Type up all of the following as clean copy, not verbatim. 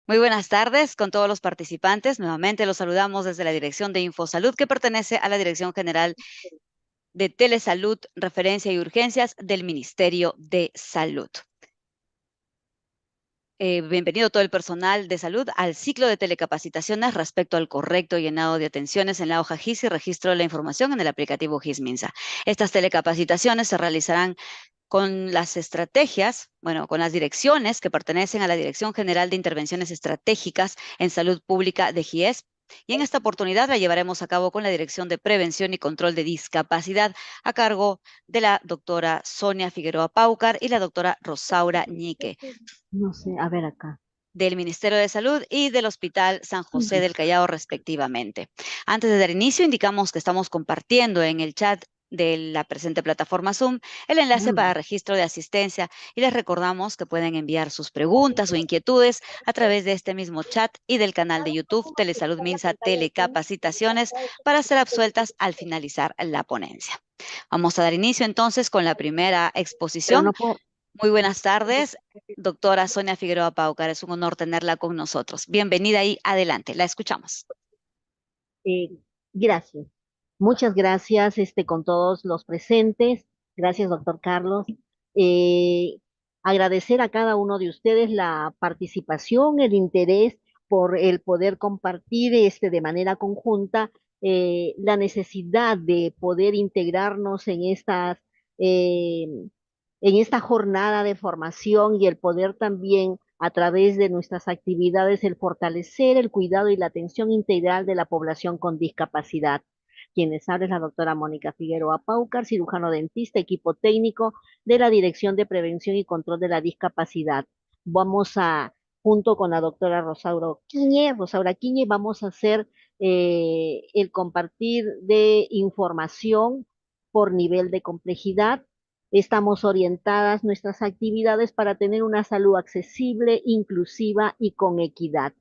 Muy buenas tardes con todos los participantes. Nuevamente los saludamos desde la Dirección de Infosalud, que pertenece a la Dirección General de Telesalud, Referencia y Urgencias del Ministerio de Salud. Bienvenido todo el personal de salud al ciclo de telecapacitaciones respecto al correcto llenado de atenciones en la hoja GIS y registro de la información en el aplicativo GIS-MINSA. Estas telecapacitaciones se realizarán con las estrategias, bueno, con las direcciones que pertenecen a la Dirección General de Intervenciones Estratégicas en Salud Pública de GIES. Y en esta oportunidad la llevaremos a cabo con la Dirección de Prevención y Control de Discapacidad a cargo de la doctora Sonia Figueroa Paucar y la doctora Rosaura Ñique No sé, a ver acá. del Ministerio de Salud y del Hospital San José Ujú. del Callao, respectivamente. Antes de dar inicio, indicamos que estamos compartiendo en el chat de la presente plataforma Zoom el enlace para registro de asistencia y les recordamos que pueden enviar sus preguntas o inquietudes a través de este mismo chat y del canal de YouTube Telesalud Minsa Telecapacitaciones para ser absueltas al finalizar la ponencia. Vamos a dar inicio entonces con la primera Pero exposición. no puedo. Muy buenas tardes, doctora Sonia Figueroa Paucar. Es un honor tenerla con nosotros. Bienvenida y adelante, la escuchamos. eh, gracias. Muchas gracias, con todos los presentes. Gracias, doctor Carlos. Eh, Agradecer a cada uno de ustedes la participación, el interés por el poder compartir de manera conjunta la necesidad de poder integrarnos eh, en esta jornada de formación y el poder también a través de nuestras actividades el fortalecer el cuidado y la atención integral de la población con discapacidad. Quienes habla es la doctora Mónica Figueroa Paucar, cirujano dentista, equipo técnico de la Dirección de Prevención y Control de la Discapacidad. Vamos a, junto con la doctora Rosaura Quiñe, vamos a hacer el compartir de información por nivel de complejidad. Estamos orientadas nuestras actividades para tener una salud accesible, inclusiva y con equidad.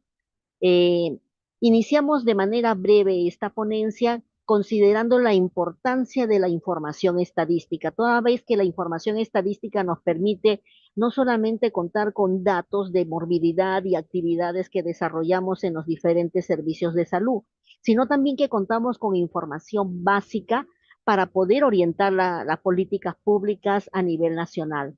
Eh, Iniciamos de manera breve esta ponencia considerando la importancia de la información estadística, toda vez que la información estadística nos permite no solamente contar con datos de morbilidad y actividades que desarrollamos en los diferentes servicios de salud, sino también que contamos con información básica para poder orientar las políticas públicas a nivel nacional.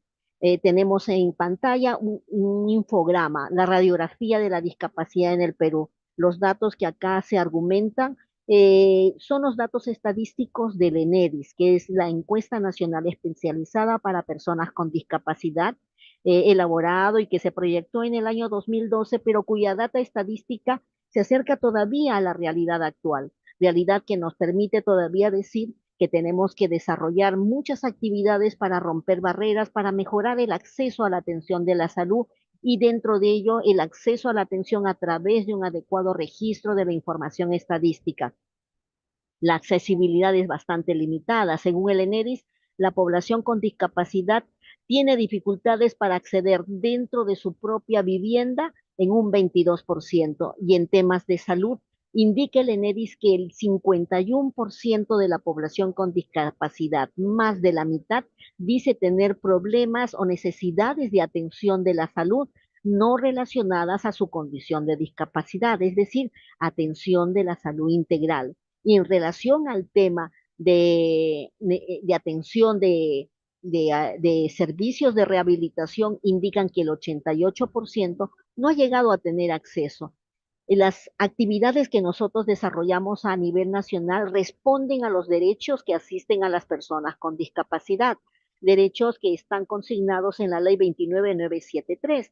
Tenemos en pantalla un infograma, la radiografía de la discapacidad en el Perú. Los datos que acá se argumentan son los datos estadísticos del ENEDIS, que es la encuesta nacional especializada para personas con discapacidad, elaborado y que se proyectó en el año 2012, pero cuya data estadística se acerca todavía a la realidad actual, realidad que nos permite todavía decir que tenemos que desarrollar muchas actividades para romper barreras, para mejorar el acceso a la atención de la salud y dentro de ello el acceso a la atención a través de un adecuado registro de la información estadística. La accesibilidad es bastante limitada. Según el ENEDIS, la población con discapacidad tiene dificultades para acceder dentro de su propia vivienda en un 22%. Y en temas de salud, indica el ENEDIS que el 51% de la población con discapacidad, más de la mitad, dice tener problemas o necesidades de atención de la salud no relacionadas a su condición de discapacidad, es decir, atención de la salud integral. Y en relación al tema de atención de servicios de rehabilitación, indican que el 88% no ha llegado a tener acceso. Las actividades que nosotros desarrollamos a nivel nacional responden a los derechos que asisten a las personas con discapacidad, derechos que están consignados en la ley 29973,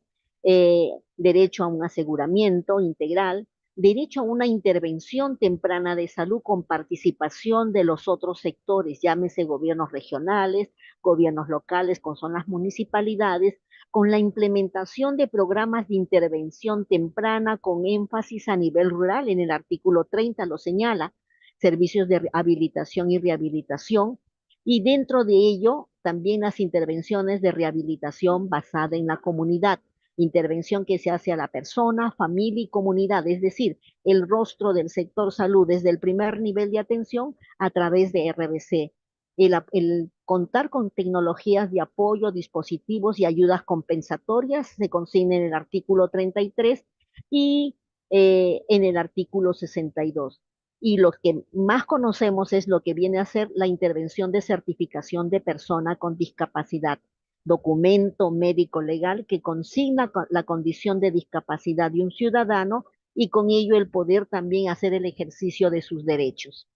derecho a un aseguramiento integral, derecho a una intervención temprana de salud con participación de los otros sectores, llámese gobiernos regionales, gobiernos locales, con son las municipalidades, con la implementación de programas de intervención temprana con énfasis a nivel rural, en el artículo 30 lo señala, servicios de habilitación y rehabilitación, y dentro de ello también las intervenciones de rehabilitación basada en la comunidad, intervención que se hace a la persona, familia y comunidad, es decir, el rostro del sector salud desde el primer nivel de atención a través de RBC, el contar con tecnologías de apoyo, dispositivos y ayudas compensatorias, se consigna en el artículo 33, y en el artículo 62. Y lo que más conocemos es lo que viene a ser la intervención de certificación de persona con discapacidad, documento médico legal que consigna la condición de discapacidad de un ciudadano y con ello el poder también hacer el ejercicio de sus derechos.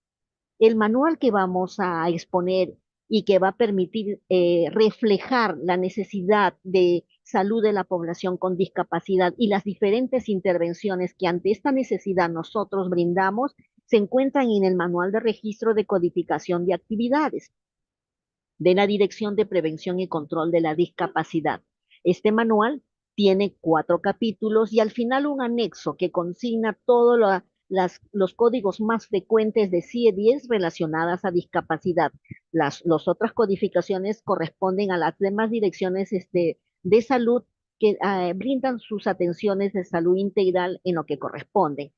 El manual que vamos a exponer y que va a permitir reflejar la necesidad de salud de la población con discapacidad y las diferentes intervenciones que ante esta necesidad nosotros brindamos, se encuentran en el Manual de Registro de Codificación de Actividades de la Dirección de Prevención y Control de la Discapacidad. Este manual tiene 4 capítulos y al final un anexo que consigna todos los códigos más frecuentes de CIE-10 relacionadas a discapacidad. Las otras codificaciones corresponden a las demás direcciones de salud que brindan sus atenciones de salud integral en lo que corresponde.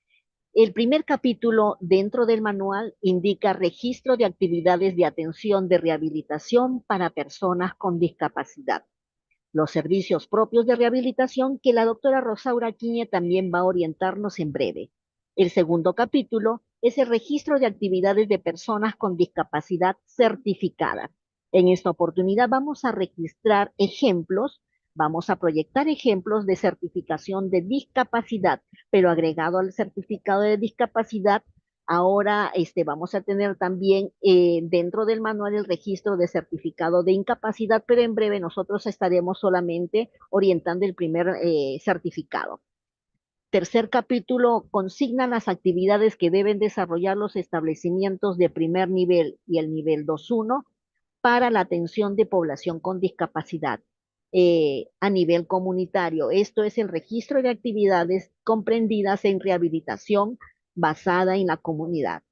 El primer capítulo dentro del manual indica registro de actividades de atención de rehabilitación para personas con discapacidad. Los servicios propios de rehabilitación que la doctora Rosaura Quiñe también va a orientarnos en breve. El segundo capítulo es el registro de actividades de personas con discapacidad certificada. En esta oportunidad vamos a registrar ejemplos, vamos a proyectar ejemplos de certificación de discapacidad, pero agregado al certificado de discapacidad, ahora vamos a tener también dentro del manual el registro de certificado de incapacidad, pero en breve nosotros estaremos solamente orientando el primer certificado. Tercer capítulo consigna las actividades que deben desarrollar los establecimientos de primer nivel y el nivel 2.1 para la atención de población con discapacidad a nivel comunitario. Esto es el registro de actividades comprendidas en rehabilitación basada en la comunidad.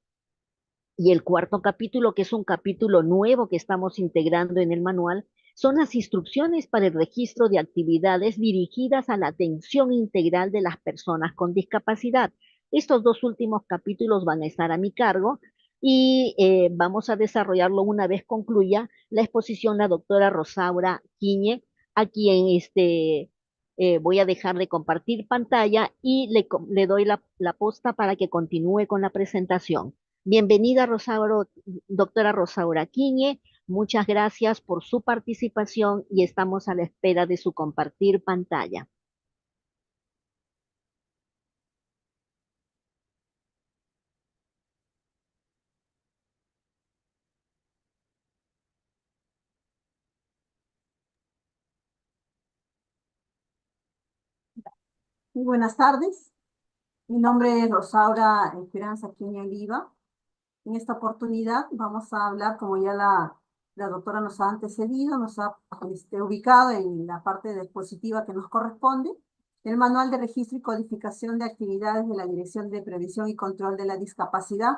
Y el cuarto capítulo, que es un capítulo nuevo que estamos integrando en el manual, son las instrucciones para el registro de actividades dirigidas a la atención integral de las personas con discapacidad. Estos 2 últimos capítulos van a estar a mi cargo y vamos a desarrollarlo una vez concluya la exposición la doctora Rosaura Quiñe, a quien voy a dejar de compartir pantalla y le doy la posta para que continúe con la presentación. Bienvenida, doctora Rosaura Quiñe. Muchas gracias por su participación y estamos a la espera de su compartir pantalla. Muy buenas tardes. Mi nombre es Rosaura Esperanza Quiñe Oliva. En esta oportunidad vamos a hablar, como ya la doctora nos ha antecedido, nos ha ubicado en la parte dispositiva que nos corresponde, el Manual de Registro y Codificación de Actividades de la Dirección de Prevención y Control de la Discapacidad,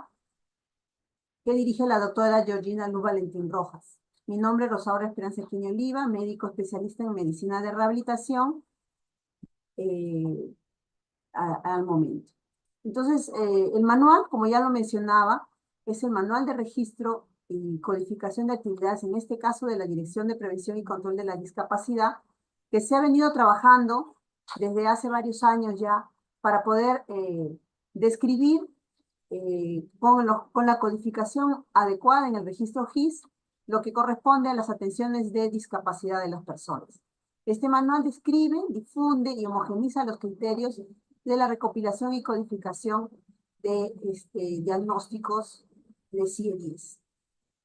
que dirige la doctora Georgina Luz Valentín Rojas. Mi nombre es Rosaura Esperanza Quiñe Oliva, médico especialista en medicina de rehabilitación, al momento. Entonces, el manual, como ya lo mencionaba, es el manual de registro y codificación de actividades, en este caso de la Dirección de Prevención y Control de la Discapacidad, que se ha venido trabajando desde hace varios años ya para poder describir con la codificación adecuada en el registro GIS lo que corresponde a las atenciones de discapacidad de las personas. Este manual describe, difunde y homogeniza los criterios de la recopilación y codificación de diagnósticos de CIE-10.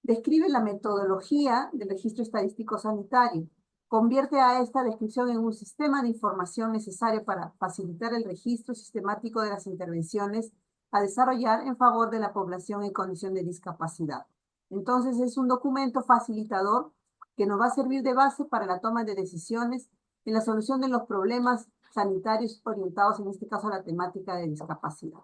Describe la metodología del registro estadístico sanitario. Convierte a esta descripción en un sistema de información necesario para facilitar el registro sistemático de las intervenciones a desarrollar en favor de la población en condición de discapacidad. Entonces, es un documento facilitador que nos va a servir de base para la toma de decisiones en la solución de los problemas sanitarios orientados, en este caso, a la temática de discapacidad.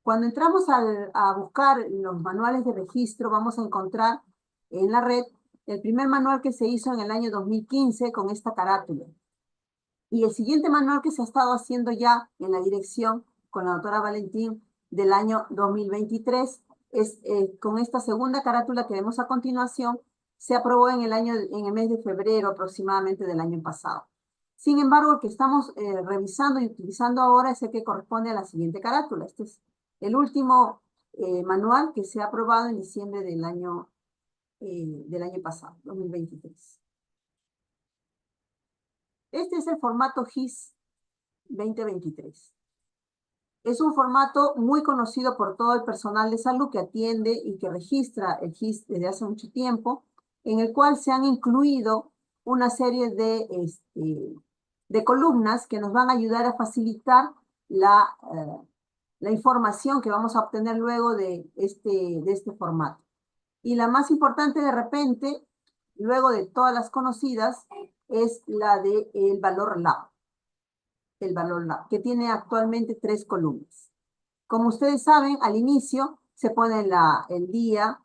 Cuando entramos a buscar los manuales de registro, vamos a encontrar en la red el primer manual que se hizo en el año 2015 con esta carátula. Y el siguiente manual que se ha estado haciendo ya en la dirección con la doctora Valentín del año 2023 es con esta segunda carátula que vemos a continuación, se aprobó en el mes de febrero aproximadamente del año pasado. Sin embargo, el que estamos revisando y utilizando ahora es el que corresponde a la siguiente carátula. Este es el último manual que se ha aprobado en diciembre del año pasado, 2023. Este es el formato GIS 2023. Es un formato muy conocido por todo el personal de salud que atiende y que registra el GIS desde hace mucho tiempo, en el cual se han incluido una serie de columnas que nos van a ayudar a facilitar la información que vamos a obtener luego de este formato. Y la más importante de repente, luego de todas las conocidas, es la del valor LAB. El valor LAB, que tiene actualmente 3 columnas. Como ustedes saben, al inicio se pone el día,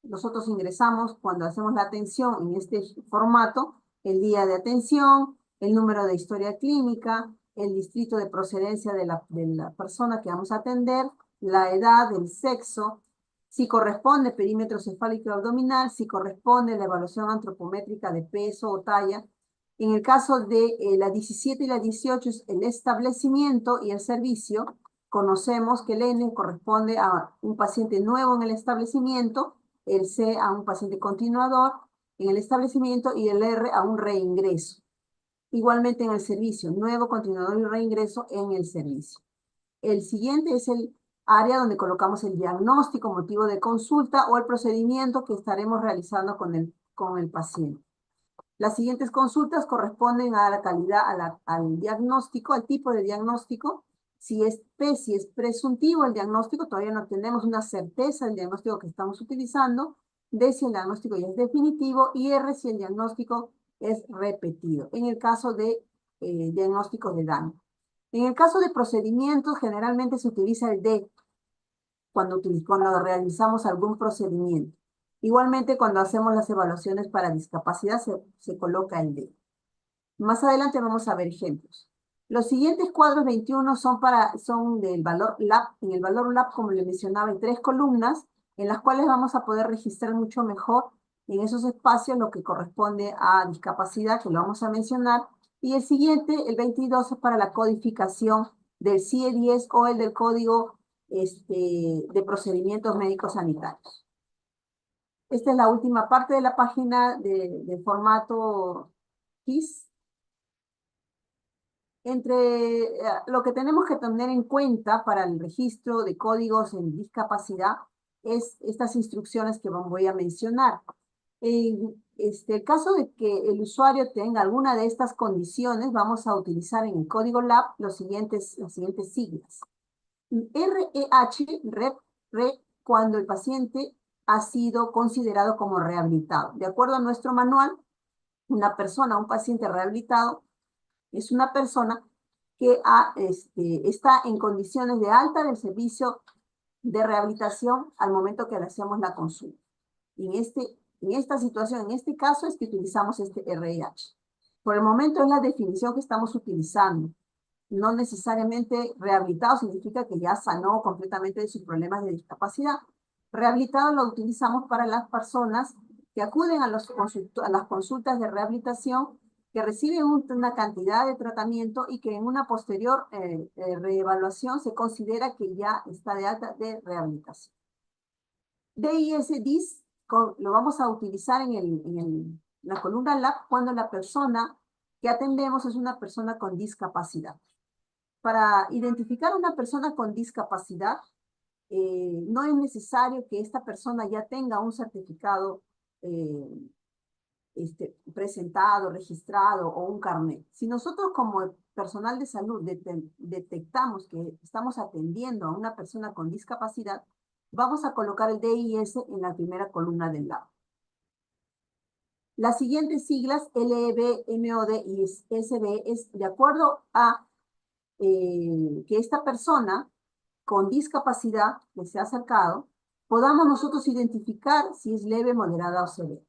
nosotros ingresamos cuando hacemos la atención en este formato, el día de atención, el número de historia clínica, el distrito de procedencia de la persona que vamos a atender, la edad, el sexo, si corresponde perímetro cefálico y abdominal, si corresponde la evaluación antropométrica de peso o talla. En el caso de la 17 y la 18 es el establecimiento y el servicio. Conocemos que el N corresponde a un paciente nuevo en el establecimiento, el C a un paciente continuador en el establecimiento y el R a un reingreso. Igualmente en el servicio, nuevo, continuador y reingreso en el servicio. El siguiente es el área donde colocamos el diagnóstico, motivo de consulta o el procedimiento que estaremos realizando con el paciente. Las siguientes consultas corresponden a la calidad, al diagnóstico, al tipo de diagnóstico. Si es P, si es presuntivo el diagnóstico, todavía no tenemos una certeza del diagnóstico que estamos utilizando. D, si el diagnóstico ya es definitivo. Y R, si el diagnóstico es repetido. En el caso de diagnósticos de daño. En el caso de procedimientos, generalmente se utiliza el D cuando realizamos algún procedimiento. Igualmente, cuando hacemos las evaluaciones para discapacidad, se coloca el D. Más adelante vamos a ver ejemplos. Los siguientes cuadros 21 son del valor LAB. En el valor LAB, como le mencionaba, hay 3 columnas en las cuales vamos a poder registrar mucho mejor en esos espacios lo que corresponde a discapacidad, que lo vamos a mencionar. Y el siguiente, el 22, es para la codificación del CIE-10 o el del Código de Procedimientos Médicos Sanitarios. Esta es la última parte de la página del formato GIS. Entre lo que tenemos que tener en cuenta para el registro de códigos en discapacidad es estas instrucciones que voy a mencionar. En el caso de que el usuario tenga alguna de estas condiciones, vamos a utilizar en el código LAB las siguientes siglas. REH, cuando el paciente ha sido considerado como rehabilitado. De acuerdo a nuestro manual, un paciente rehabilitado, es una persona que está en condiciones de alta del servicio de rehabilitación al momento que le hacemos la consulta. En esta situación, en este caso, es que utilizamos este REH. Por el momento es la definición que estamos utilizando. No necesariamente rehabilitado significa que ya sanó completamente de sus problemas de discapacidad. Rehabilitado lo utilizamos para las personas que acuden a las consultas de rehabilitación, que reciben una cantidad de tratamiento y que en una posterior reevaluación se considera que ya está de alta de rehabilitación. DIS lo vamos a utilizar en la columna LAB cuando la persona que atendemos es una persona con discapacidad. Para identificar a una persona con discapacidad, no es necesario que esta persona ya tenga un certificado presentado, registrado o un carnet. Si nosotros como personal de salud detectamos que estamos atendiendo a una persona con discapacidad, vamos a colocar el DIS en la primera columna del lado. Las siguientes siglas, LEB, MOD y SB, es de acuerdo a que esta persona con discapacidad que se ha acercado, podamos nosotros identificar si es leve, moderada o severa.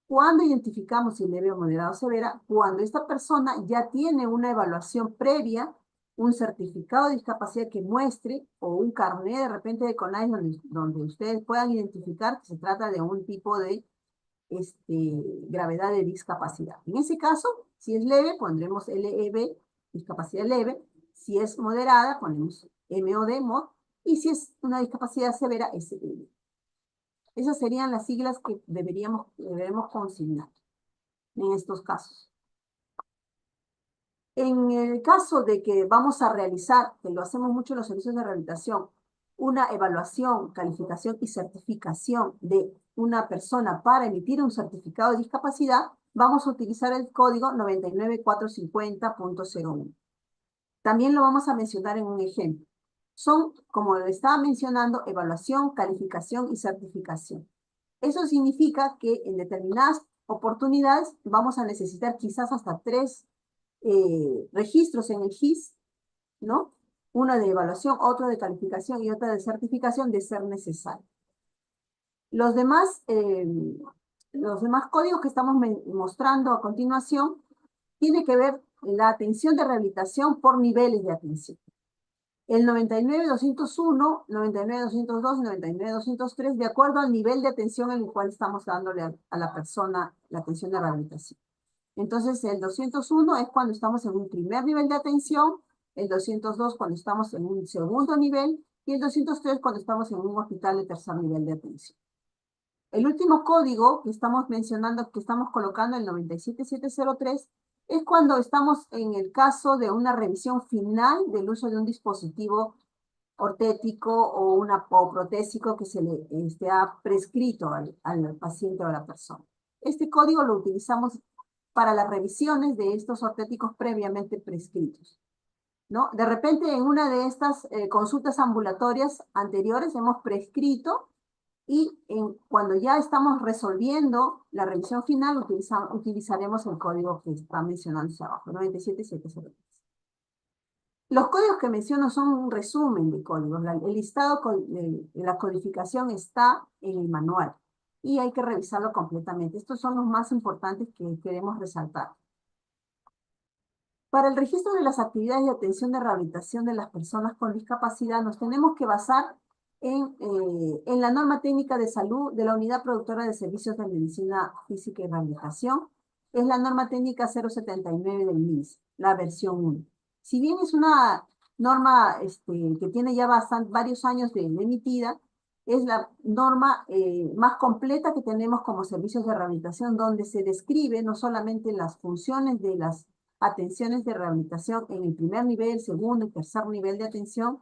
¿Cuándo identificamos si es leve, moderada o severa? Cuando esta persona ya tiene una evaluación previa, un certificado de discapacidad que muestre, o un carnet de repente de CONADIS donde ustedes puedan identificar que se trata de un tipo de gravedad de discapacidad. En ese caso, si es leve, pondremos LEB, discapacidad leve. Si es moderada, ponemos MOD, MOD. Y si es una discapacidad severa, SL. Esas serían las siglas que deberemos consignar en estos casos. En el caso de que vamos a realizar, que lo hacemos mucho en los servicios de rehabilitación, una evaluación, calificación y certificación de una persona para emitir un certificado de discapacidad, vamos a utilizar el código 99450.01. También lo vamos a mencionar en un ejemplo. Son, como lo estaba mencionando, evaluación, calificación y certificación. Eso significa que en determinadas oportunidades vamos a necesitar quizás hasta 3 registros en el GIS, ¿no? Una de evaluación, otro de calificación y otra de certificación de ser necesario. Los demás códigos que estamos mostrando a continuación tiene que ver la atención de rehabilitación por niveles de atención. El 99.201, 99.202 y 99.203, de acuerdo al nivel de atención en el cual estamos dándole a la persona la atención de rehabilitación. Entonces, el 201 es cuando estamos en un primer nivel de atención, el 202 cuando estamos en un segundo nivel, y el 203 cuando estamos en un hospital de tercer nivel de atención. El último código que estamos mencionando, que estamos colocando, el 97703, es cuando estamos en el caso de una revisión final del uso de un dispositivo ortético o protésico que se le ha prescrito al paciente o a la persona. Este código lo utilizamos para las revisiones de estos ortéticos previamente prescritos, ¿no? De repente, en una de estas consultas ambulatorias anteriores hemos prescrito y cuando ya estamos resolviendo la revisión final, utilizaremos el código que está mencionándose abajo, 97703. Los códigos que menciono son un resumen de códigos. El listado de la codificación está en el manual y hay que revisarlo completamente. Estos son los más importantes que queremos resaltar. Para el registro de las actividades de atención de rehabilitación de las personas con discapacidad, nos tenemos que basar en la norma técnica de salud de la Unidad Productora de Servicios de Medicina Física y Rehabilitación. Es la norma técnica 079 del MINS, la versión 1. Si bien es una norma que tiene ya varios años de emitida, es la norma más completa que tenemos como servicios de rehabilitación, donde se describe no solamente las funciones de las atenciones de rehabilitación en el primer nivel, segundo y tercer nivel de atención,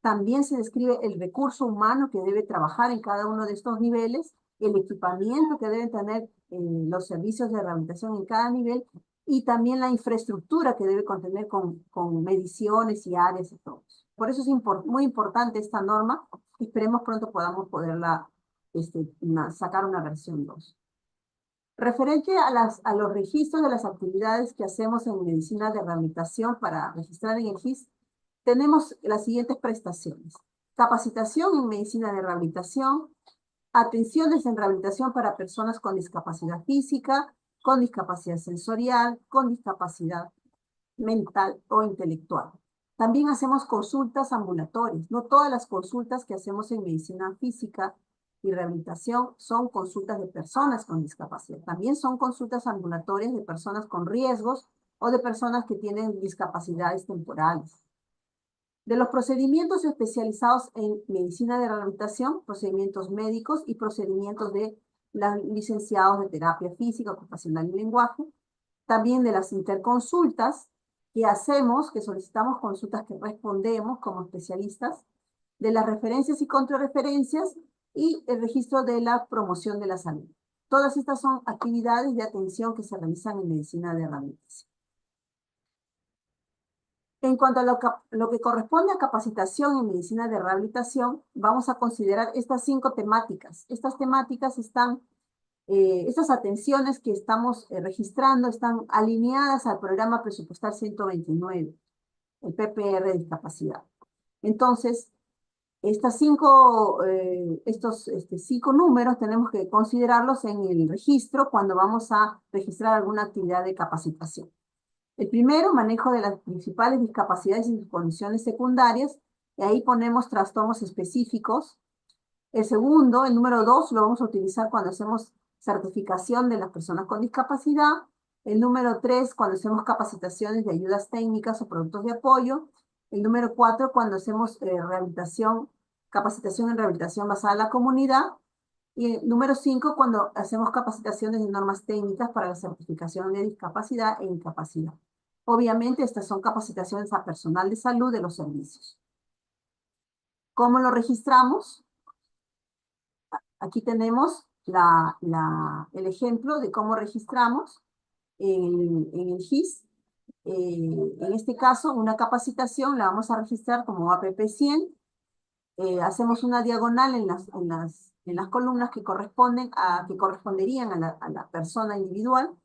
también se describe el recurso humano que debe trabajar en cada uno de estos niveles, el equipamiento que deben tener los servicios de rehabilitación en cada nivel, y también la infraestructura que debe contener con mediciones y áreas y todo. Por eso es muy importante esta norma. Esperemos pronto podamos poderla sacar una versión 2. Referente a los registros de las actividades que hacemos en medicina de rehabilitación para registrar en el GIS, tenemos las siguientes prestaciones: capacitación en medicina de rehabilitación, atenciones en rehabilitación para personas con discapacidad física, con discapacidad sensorial, con discapacidad mental o intelectual. También hacemos consultas ambulatorias. No todas las consultas que hacemos en medicina física y rehabilitación son consultas de personas con discapacidad. También son consultas ambulatorias de personas con riesgos o de personas que tienen discapacidades temporales. De los procedimientos especializados en medicina de rehabilitación, procedimientos médicos y procedimientos de los licenciados de terapia física, ocupacional y lenguaje. También de las interconsultas que hacemos, que solicitamos consultas que respondemos como especialistas, de las referencias y contrarreferencias y el registro de la promoción de la salud. Todas estas son actividades de atención que se realizan en medicina de rehabilitación. En cuanto a lo que corresponde a capacitación en medicina de rehabilitación, vamos a considerar estas 5 temáticas. Estas temáticas estas atenciones que estamos registrando están alineadas al programa presupuestal 129, el PPR de discapacidad. Entonces, estos 5 números tenemos que considerarlos en el registro cuando vamos a registrar alguna actividad de capacitación. El primero, manejo de las principales discapacidades y sus condiciones secundarias, y ahí ponemos trastornos específicos. El segundo, el número 2, lo vamos a utilizar cuando hacemos certificación de las personas con discapacidad. El número 3, cuando hacemos capacitaciones de ayudas técnicas o productos de apoyo. El número 4, cuando hacemos capacitación en rehabilitación basada en la comunidad. Y el número 5, cuando hacemos capacitaciones de normas técnicas para la certificación de discapacidad e incapacidad. Obviamente, estas son capacitaciones a personal de salud de los servicios. ¿Cómo lo registramos? Aquí tenemos el ejemplo de cómo registramos en el GIS. En este caso, una capacitación la vamos a registrar como APP 100. Hacemos una diagonal en las columnas que corresponderían a la persona individual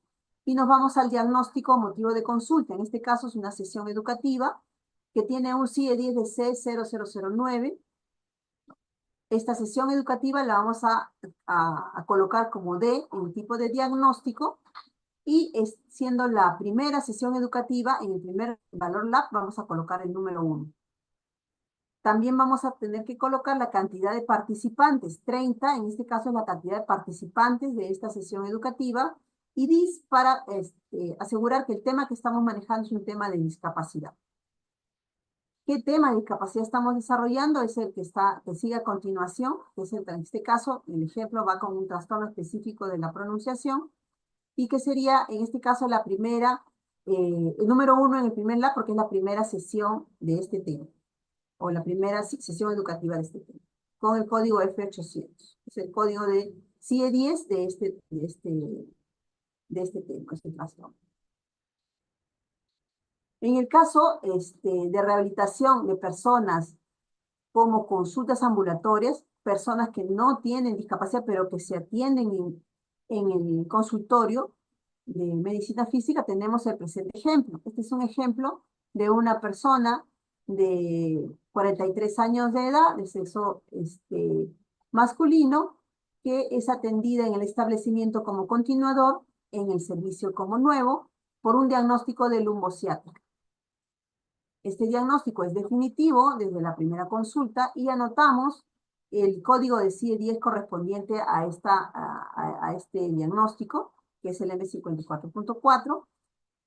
y nos vamos al diagnóstico motivo de consulta. En este caso es una sesión educativa que tiene un CIE 10 de C0009. Esta sesión educativa la vamos a colocar como D en tipo de diagnóstico y siendo la primera sesión educativa, en el primer valor lab vamos a colocar el número 1. También vamos a tener que colocar la cantidad de participantes, 30, en este caso es la cantidad de participantes de esta sesión educativa, y DIS para asegurar que el tema que estamos manejando es un tema de discapacidad. ¿Qué tema de discapacidad estamos desarrollando? Es el que sigue a continuación, que es en este caso, el ejemplo va con un trastorno específico de la pronunciación, y que sería, en este caso, la primera, el número 1 en el primer lab, porque es la primera sesión de este tema, o la primera sesión educativa de este tema, con el código F800. Es el código de CIE 10 de este tema, este trastorno. En el caso de rehabilitación de personas como consultas ambulatorias, personas que no tienen discapacidad, pero que se atienden en el consultorio de medicina física, tenemos el presente ejemplo. Este es un ejemplo de una persona de 43 años de edad, de sexo masculino, que es atendida en el establecimiento como continuador, en el servicio como nuevo, por un diagnóstico de lumbociátrica. Este diagnóstico es definitivo desde la primera consulta y anotamos el código de CIE 10 correspondiente a este diagnóstico, que es el M54.4,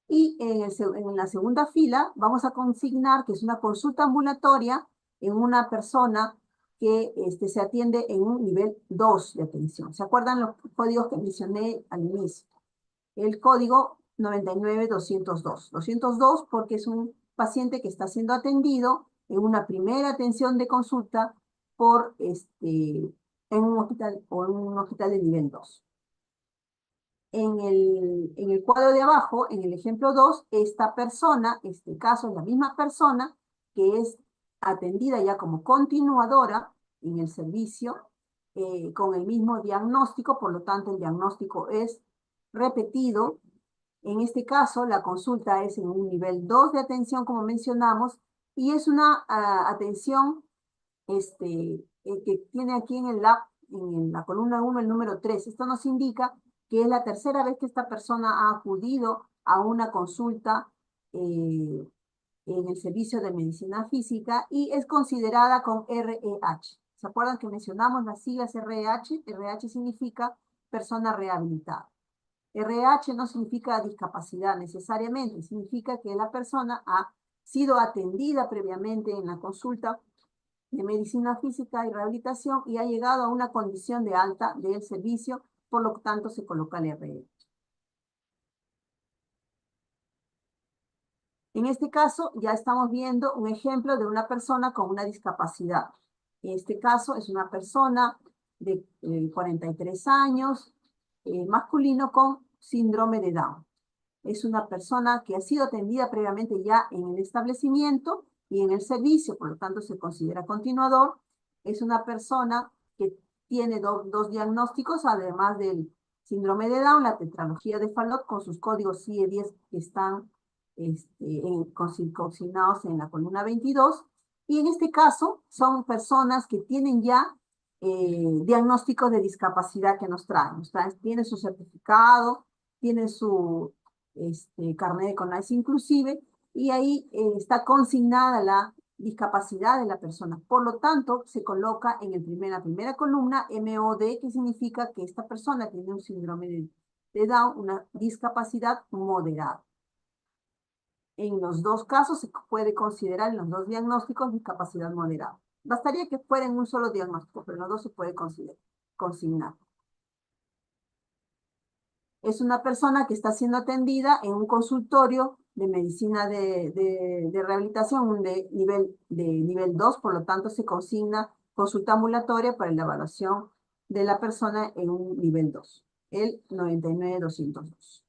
y en la segunda fila vamos a consignar que es una consulta ambulatoria en una persona que se atiende en un nivel 2 de atención. ¿Se acuerdan los códigos que mencioné al inicio? El código 99202. 202 porque es un paciente que está siendo atendido en una primera atención de consulta en un hospital de nivel 2. En el cuadro de abajo, en el ejemplo 2, esta persona, este caso es la misma persona que es atendida ya como continuadora en el servicio con el mismo diagnóstico, por lo tanto el diagnóstico es repetido. En este caso, la consulta es en un nivel 2 de atención, como mencionamos, y es una atención que tiene aquí en el lab, en la columna 1, el número 3. Esto nos indica que es la tercera vez que esta persona ha acudido a una consulta en el servicio de medicina física y es considerada con RH. ¿Se acuerdan que mencionamos las siglas RH? RH significa persona rehabilitada. RH no significa discapacidad necesariamente, significa que la persona ha sido atendida previamente en la consulta de medicina física y rehabilitación y ha llegado a una condición de alta del servicio, por lo tanto se coloca el RH. En este caso ya estamos viendo un ejemplo de una persona con una discapacidad. En este caso es una persona de 43 años, masculino con síndrome de Down. Es una persona que ha sido atendida previamente ya en el establecimiento y en el servicio, por lo tanto se considera continuador. Es una persona que tiene dos diagnósticos, además del síndrome de Down, la tetralogía de Fallot con sus códigos CIE 10 que están consignados en la columna 22. Y en este caso son personas que tienen ya diagnósticos de discapacidad que nos traen. Tienen su certificado, tienen su carnet de CONAIS inclusive, y ahí está consignada la discapacidad de la persona. Por lo tanto, se coloca en la primera columna MOD, que significa que esta persona tiene un síndrome de Down, una discapacidad moderada. En los dos casos se puede considerar, en los dos diagnósticos, discapacidad moderada. Bastaría que fuera en un solo diagnóstico, pero en los dos se puede consignar. Es una persona que está siendo atendida en un consultorio de medicina de rehabilitación de nivel 2, por lo tanto se consigna consulta ambulatoria para la evaluación de la persona en un nivel 2, el 99202.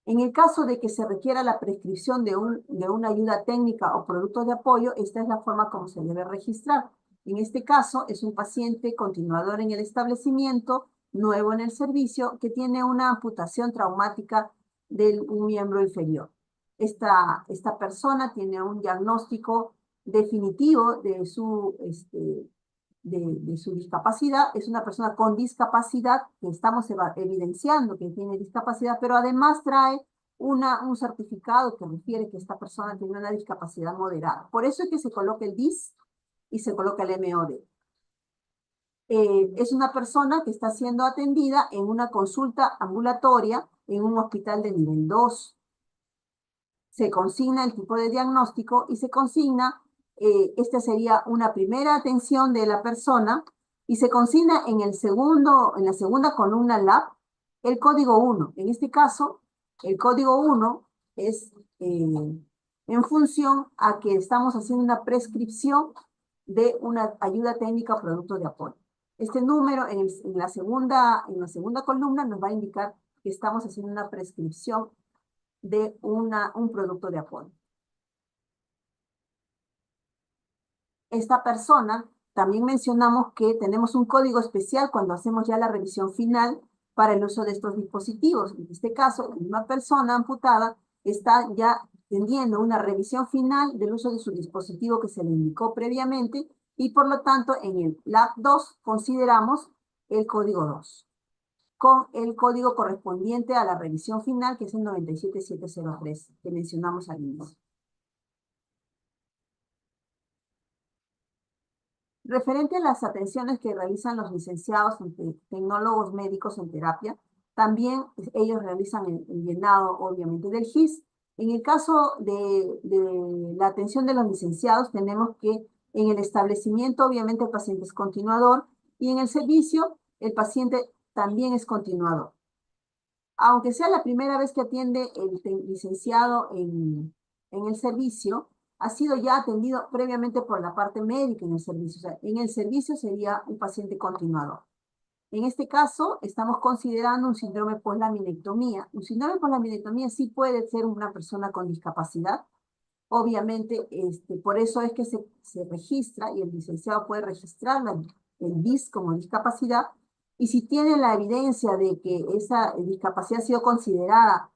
En el caso de que se requiera la prescripción de una ayuda técnica o producto de apoyo, esta es la forma como se debe registrar. En este caso, es un paciente continuador en el establecimiento, nuevo en el servicio, que tiene una amputación traumática de un miembro inferior. Esta persona tiene un diagnóstico definitivo de su discapacidad. Es una persona con discapacidad que estamos evidenciando que tiene discapacidad, pero además trae un certificado que refiere que esta persona tiene una discapacidad moderada. Por eso es que se coloca el DIS y se coloca el MOD. Es una persona que está siendo atendida en una consulta ambulatoria en un hospital de nivel 2. Se consigna el tipo de diagnóstico y se consigna, esta sería una primera atención de la persona, y se consigna en la segunda columna LAB, el código 1. En este caso, el código 1 es en función a que estamos haciendo una prescripción de una ayuda técnica o producto de apoyo. Este número en la segunda columna nos va a indicar que estamos haciendo una prescripción de un producto de apoyo. Esta persona, también mencionamos que tenemos un código especial cuando hacemos ya la revisión final para el uso de estos dispositivos. En este caso, la misma persona amputada está ya teniendo una revisión final del uso de su dispositivo que se le indicó previamente, y por lo tanto en el LAB 2 consideramos el código 2. Con el código correspondiente a la revisión final, que es el 97703, que mencionamos al inicio. Referente a las atenciones que realizan los licenciados tecnólogos médicos en terapia, también ellos realizan el llenado, obviamente, del GIS. En el caso de la atención de los licenciados, tenemos que en el establecimiento, obviamente, el paciente es continuador, y en el servicio, el paciente también es continuador. Aunque sea la primera vez que atiende el licenciado en el servicio, ha sido ya atendido previamente por la parte médica en el servicio. O sea, en el servicio sería un paciente continuador. En este caso, estamos considerando un síndrome poslaminectomía. Un síndrome poslaminectomía sí puede ser una persona con discapacidad. Obviamente, por eso es que se registra, y el licenciado puede registrar el DIS como discapacidad, y si tiene la evidencia de que esa discapacidad ha sido considerada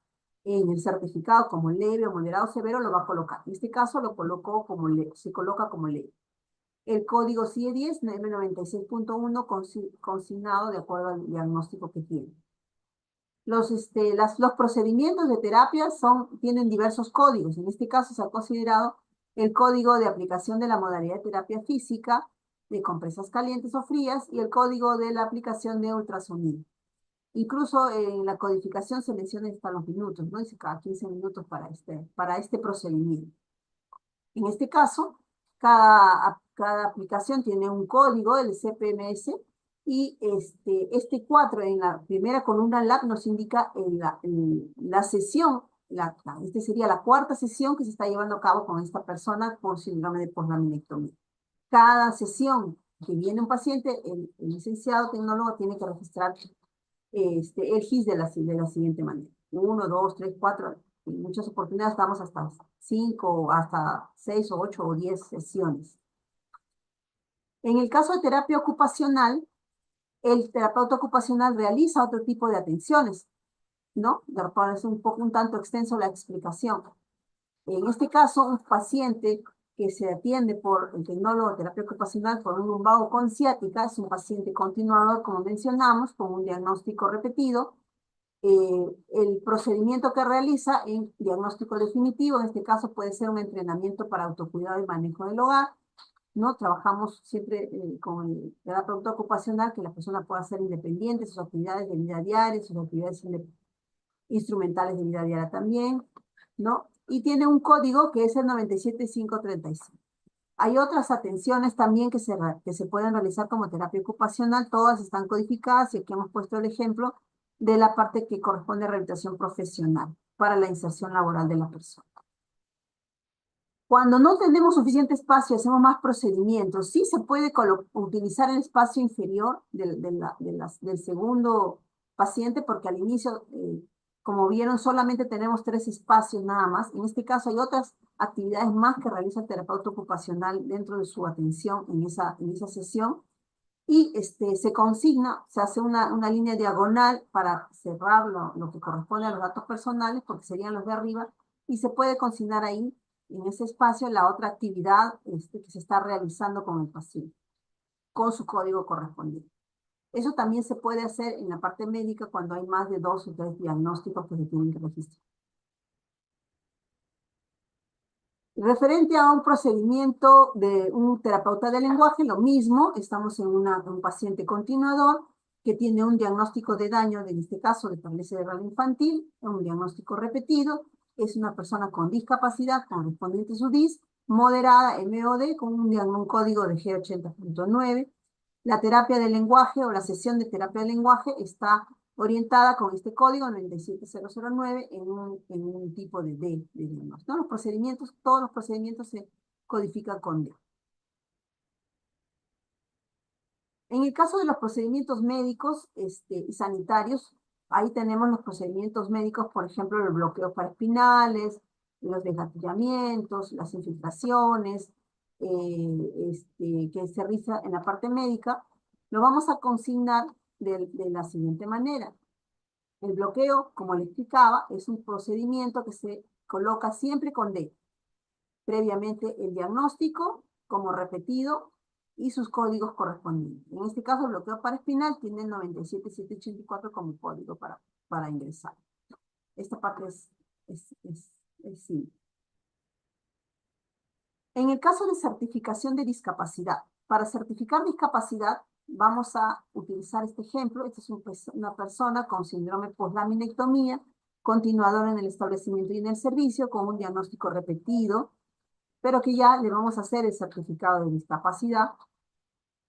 en el certificado como leve o moderado severo, lo va a colocar. En este caso lo colocó como leve, se coloca como leve. El código CIE-10 M96.1 consignado de acuerdo al diagnóstico que tiene. Los procedimientos de terapia tienen diversos códigos. En este caso se ha considerado el código de aplicación de la modalidad de terapia física, de compresas calientes o frías, y el código de la aplicación de ultrasonido. Incluso en la codificación se menciona hasta los minutos, ¿no? Dice cada 15 minutos para este procedimiento. En este caso, cada aplicación tiene un código, el CPMS, y este 4 en la primera columna LAB nos indica la sesión, sería la cuarta sesión que se está llevando a cabo con esta persona por síndrome de poslaminectomía. Cada sesión que viene un paciente, el licenciado tecnólogo tiene que registrar el GIS de la siguiente manera: 1, 2, 3, 4, en muchas oportunidades estamos hasta 5, hasta 6 o 8 o 10 sesiones. En el caso de terapia ocupacional, el terapeuta ocupacional realiza otro tipo de atenciones, ¿no? Es un tanto extenso la explicación. En este caso, un paciente que se atiende por el tecnólogo de terapia ocupacional por un lumbago con ciática es un paciente continuador, como mencionamos, con un diagnóstico repetido, el procedimiento que realiza en diagnóstico definitivo. En este caso puede ser un entrenamiento para autocuidado y manejo del hogar, ¿no? Trabajamos siempre con el terapeuta ocupacional, que la persona pueda ser independiente, sus actividades de vida diaria, sus actividades instrumentales de vida diaria también, ¿no? Y tiene un código que es el 97535. Hay otras atenciones también que se pueden realizar como terapia ocupacional, todas están codificadas y aquí hemos puesto el ejemplo de la parte que corresponde a rehabilitación profesional para la inserción laboral de la persona. Cuando no tenemos suficiente espacio, hacemos más procedimientos. Sí se puede utilizar el espacio inferior del segundo paciente, porque al inicio, como vieron, solamente tenemos 3 espacios nada más. En este caso hay otras actividades más que realiza el terapeuta ocupacional dentro de su atención en esa sesión. Y se consigna, se hace una línea diagonal para cerrar lo que corresponde a los datos personales, porque serían los de arriba, y se puede consignar ahí, en ese espacio, la otra actividad que se está realizando con el paciente, con su código correspondiente. Eso también se puede hacer en la parte médica cuando hay más de 2 o 3 diagnósticos que se tienen que registrar. Referente a un procedimiento de un terapeuta de lenguaje, lo mismo, estamos en un paciente continuador que tiene un diagnóstico de daño, en este caso de parálisis cerebral infantil, un diagnóstico repetido, es una persona con discapacidad correspondiente a su DIS, moderada MOD, con un código de G80.9. La terapia del lenguaje o la sesión de terapia del lenguaje está orientada con este código 97009 en un tipo de diagnóstico. ¿No? Todos los procedimientos se codifican con D. En el caso de los procedimientos médicos y sanitarios, ahí tenemos los procedimientos médicos, por ejemplo, los bloqueos paraespinales, los desgatillamientos, las infiltraciones, que se realiza en la parte médica, lo vamos a consignar de la siguiente manera. El bloqueo, como le explicaba, es un procedimiento que se coloca siempre con D. Previamente el diagnóstico, como repetido, y sus códigos correspondientes. En este caso, el bloqueo paraespinal tiene el 97784 como código para ingresar. Esta parte es simple. En el caso de certificación de discapacidad, para certificar discapacidad, vamos a utilizar este ejemplo. Esta es una persona con síndrome poslaminectomía, continuador en el establecimiento y en el servicio, con un diagnóstico repetido, pero que ya le vamos a hacer el certificado de discapacidad.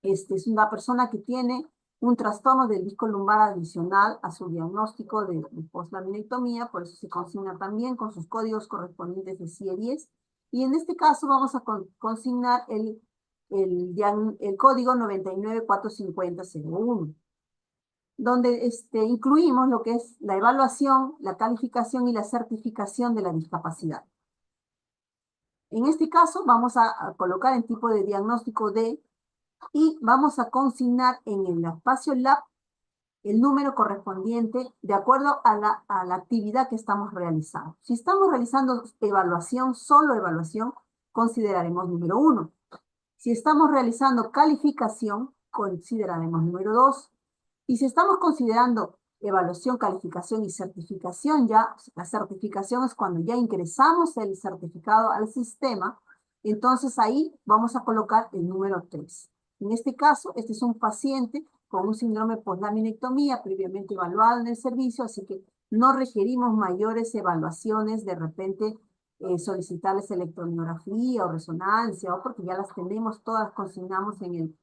Es una persona que tiene un trastorno del disco lumbar adicional a su diagnóstico de poslaminectomía, por eso se consigna también con sus códigos correspondientes de CIE-10. Y en este caso vamos a consignar el código 9945001, donde incluimos lo que es la evaluación, la calificación y la certificación de la discapacidad. En este caso vamos a colocar el tipo de diagnóstico D y vamos a consignar en el espacio lab el número correspondiente de acuerdo a la actividad que estamos realizando. Si estamos realizando evaluación, solo evaluación, consideraremos número 1. Si estamos realizando calificación, consideraremos número 2. Y si estamos considerando evaluación, calificación y certificación, ya la certificación es cuando ya ingresamos el certificado al sistema, entonces ahí vamos a colocar el número 3. En este caso, este es un paciente con un síndrome poslaminectomía previamente evaluado en el servicio, así que no requerimos mayores evaluaciones, de repente solicitarles electromiografía o resonancia, o porque ya las tenemos todas, consignamos en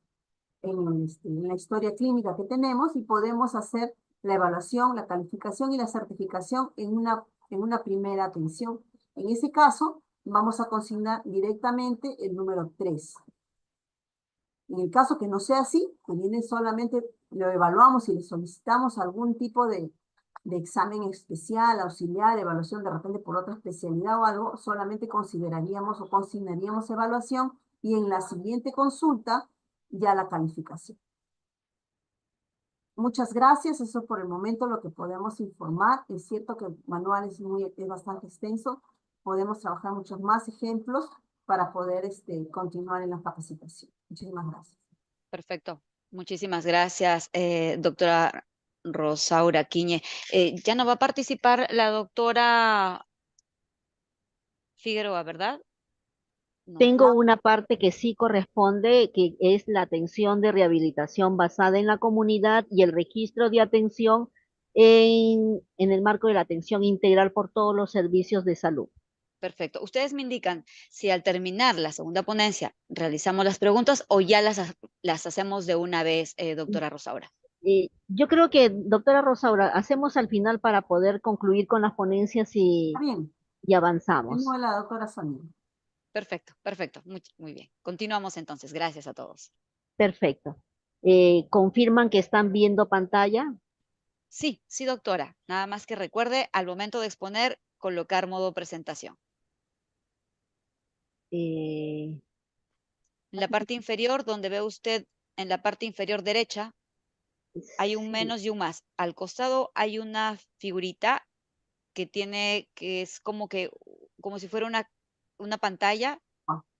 la historia clínica que tenemos y podemos hacer la evaluación, la calificación y la certificación en una primera atención. En ese caso, vamos a consignar directamente el número 3. En el caso que no sea así, que viene solamente, lo evaluamos y le solicitamos algún tipo de examen especial, auxiliar, evaluación de repente por otra especialidad o algo, solamente consideraríamos o consignaríamos evaluación y en la siguiente consulta ya la calificación. Muchas gracias, eso es por el momento lo que podemos informar. Es cierto que el manual es bastante extenso, podemos trabajar muchos más ejemplos para poder continuar en la capacitación. Muchísimas gracias. Perfecto. Muchísimas gracias, doctora Rosaura Quiñe. Ya no va a participar la doctora Figueroa, ¿verdad? No. Tengo una parte que sí corresponde, que es la atención de rehabilitación basada en la comunidad y el registro de atención en el marco de la atención integral por todos los servicios de salud. Perfecto. Ustedes me indican si al terminar la segunda ponencia realizamos las preguntas o ya las hacemos de una vez, doctora Rosaura. Yo creo que, doctora Rosaura, hacemos al final para poder concluir con las ponencias Está bien, y avanzamos. tengo a la doctora Sonia. Perfecto, perfecto. Muy bien. Continuamos entonces. Gracias a todos. Perfecto. ¿Confirman que están viendo pantalla? Sí, sí, doctora. Nada más que recuerde al momento de exponer, colocar modo presentación. Eh, En la parte inferior, donde ve usted, en la parte inferior derecha, hay un sí. menos y un más. Al costado hay una figurita que es como si fuera una pantalla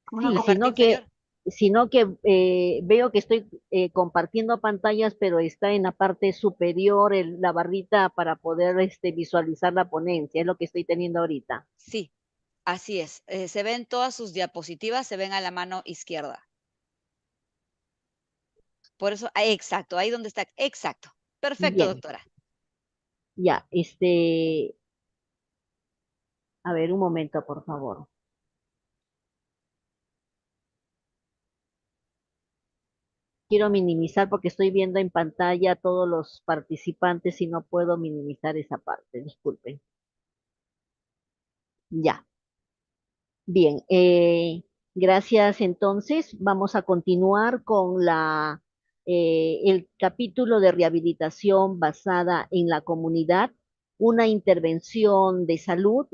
Como una en Sí, la parte inferior. sino que veo que estoy compartiendo pantallas, pero está en la parte superior la barrita para poder visualizar la ponencia, es lo que estoy teniendo ahorita. Sí, así es. Se ven todas sus diapositivas, se ven a la mano izquierda. Por eso, exacto, ahí donde está, exacto. Perfecto, Bien, doctora. ya, a ver, un momento, por favor. Quiero minimizar porque estoy viendo en pantalla a todos los participantes y no puedo minimizar esa parte, disculpen. Ya. Bien, gracias. Entonces, vamos a continuar con el capítulo de rehabilitación basada en la comunidad, una intervención de salud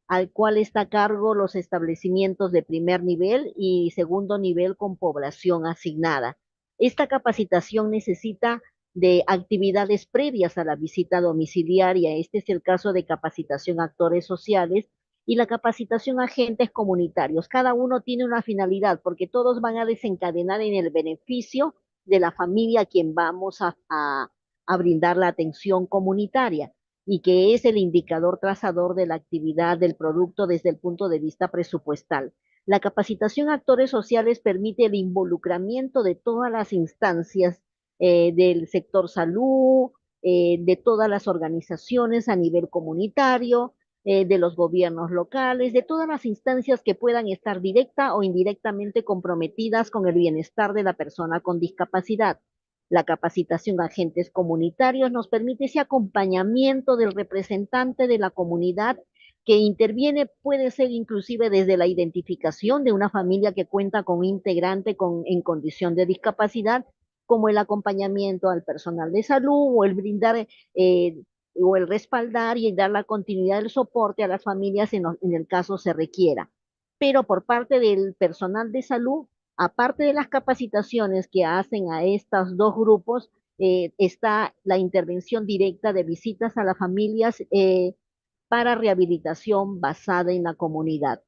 al cual está a cargo los establecimientos de primer nivel y segundo nivel con población asignada. Esta capacitación necesita de actividades previas a la visita domiciliaria. Este es el caso de capacitación a actores sociales y la capacitación a agentes comunitarios. Cada uno tiene una finalidad porque todos van a desencadenar en el beneficio de la familia a quien vamos a brindar la atención comunitaria y que es el indicador trazador de la actividad del producto desde el punto de vista presupuestal. La capacitación a actores sociales permite el involucramiento de todas las instancias del sector salud, de todas las organizaciones a nivel comunitario, de los gobiernos locales, de todas las instancias que puedan estar directa o indirectamente comprometidas con el bienestar de la persona con discapacidad. La capacitación a agentes comunitarios nos permite ese acompañamiento del representante de la comunidad que interviene, puede ser inclusive desde la identificación de una familia que cuenta con un integrante en condición de discapacidad, como el acompañamiento al personal de salud o el brindar o el respaldar y dar la continuidad del soporte a las familias en el caso se requiera. Pero por parte del personal de salud, aparte de las capacitaciones que hacen a estos dos grupos, está la intervención directa de visitas a las familias para rehabilitación basada en la comunidad.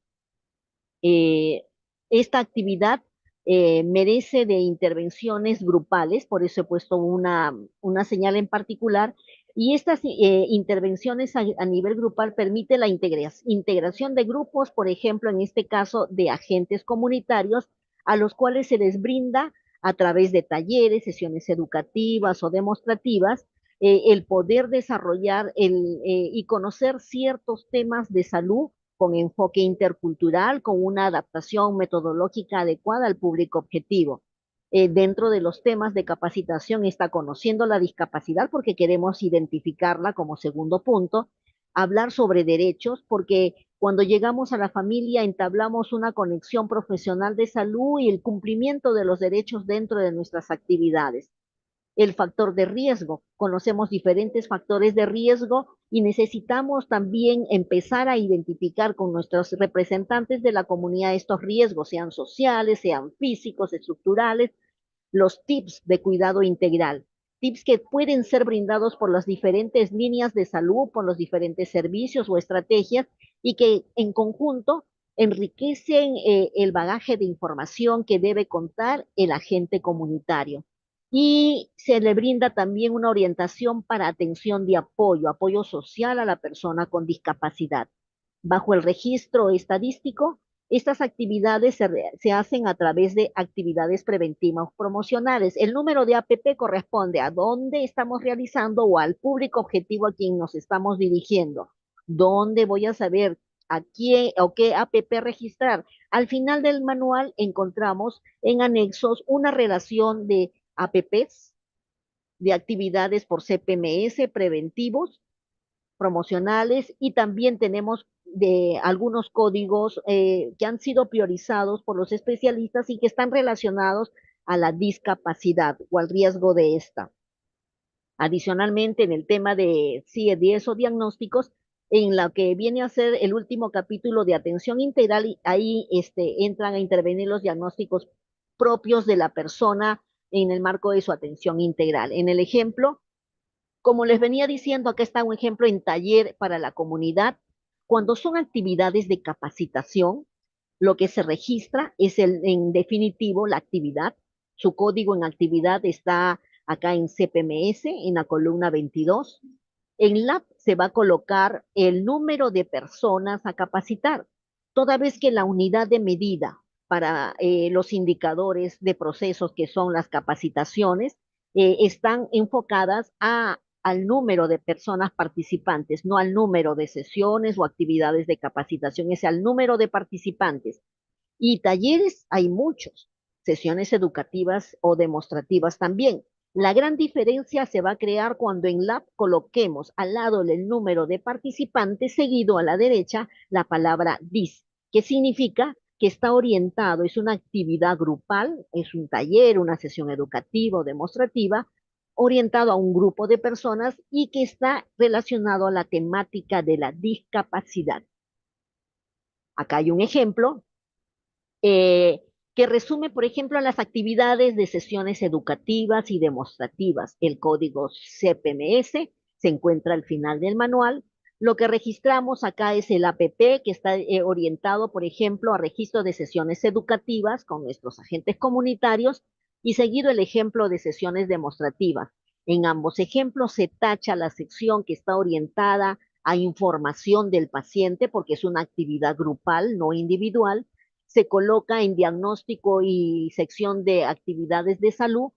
Eh, esta actividad merece de intervenciones grupales, por eso he puesto una señal en particular, y estas intervenciones a nivel grupal permite la integración de grupos, por ejemplo, en este caso de agentes comunitarios, a los cuales se les brinda a través de talleres, sesiones educativas o demostrativas, el poder desarrollar y conocer ciertos temas de salud con enfoque intercultural, con una adaptación metodológica adecuada al público objetivo. Dentro de los temas de capacitación está conociendo la discapacidad porque queremos identificarla como segundo punto, hablar sobre derechos porque cuando llegamos a la familia entablamos una conexión profesional de salud y el cumplimiento de los derechos dentro de nuestras actividades. El factor de riesgo. Conocemos diferentes factores de riesgo y necesitamos también empezar a identificar con nuestros representantes de la comunidad estos riesgos, sean sociales, sean físicos, estructurales, los tips de cuidado integral. Tips que pueden ser brindados por las diferentes líneas de salud, por los diferentes servicios o estrategias y que en conjunto enriquecen el bagaje de información que debe contar el agente comunitario. y se le brinda también una orientación para atención de apoyo, apoyo social a la persona con discapacidad. Bajo el registro estadístico, estas actividades se hacen a través de actividades preventivas promocionales. El número de APP corresponde a dónde estamos realizando o al público objetivo a quien nos estamos dirigiendo. ¿Dónde voy a saber a quién o qué APP registrar? Al final del manual encontramos en anexos una relación de APPs, de actividades por CPMS preventivos, promocionales, y también tenemos de algunos códigos que han sido priorizados por los especialistas y que están relacionados a la discapacidad o al riesgo de esta. Adicionalmente, en el tema de CIE-10 o diagnósticos, en la que viene a ser el último capítulo de atención integral, y ahí entran a intervenir los diagnósticos propios de la persona en el marco de su atención integral. En el ejemplo, como les venía diciendo, acá está un ejemplo en taller para la comunidad. Cuando son actividades de capacitación, lo que se registra es en definitivo la actividad. Su código en actividad está acá en CPMS, en la columna 22. En LAB se va a colocar el número de personas a capacitar, toda vez que la unidad de medida para los indicadores de procesos que son las capacitaciones están enfocadas al número de personas participantes, no al número de sesiones o actividades de capacitación, es al número de participantes. Y talleres hay muchos, sesiones educativas o demostrativas también. La gran diferencia se va a crear cuando en Lab coloquemos al lado el número de participantes, seguido a la derecha la palabra DIS, que significa que está orientado, es una actividad grupal, es un taller, una sesión educativa o demostrativa, orientado a un grupo de personas y que está relacionado a la temática de la discapacidad. Acá hay un ejemplo eh, que resume, por ejemplo, las actividades de sesiones educativas y demostrativas. El código CPMS se encuentra al final del manual. Lo que registramos acá es el APP, que está orientado, por ejemplo, a registro de sesiones educativas con nuestros agentes comunitarios, y seguido el ejemplo de sesiones demostrativas. En ambos ejemplos se tacha la sección que está orientada a información del paciente, porque es una actividad grupal, no individual. Se coloca en diagnóstico y sección de actividades de salud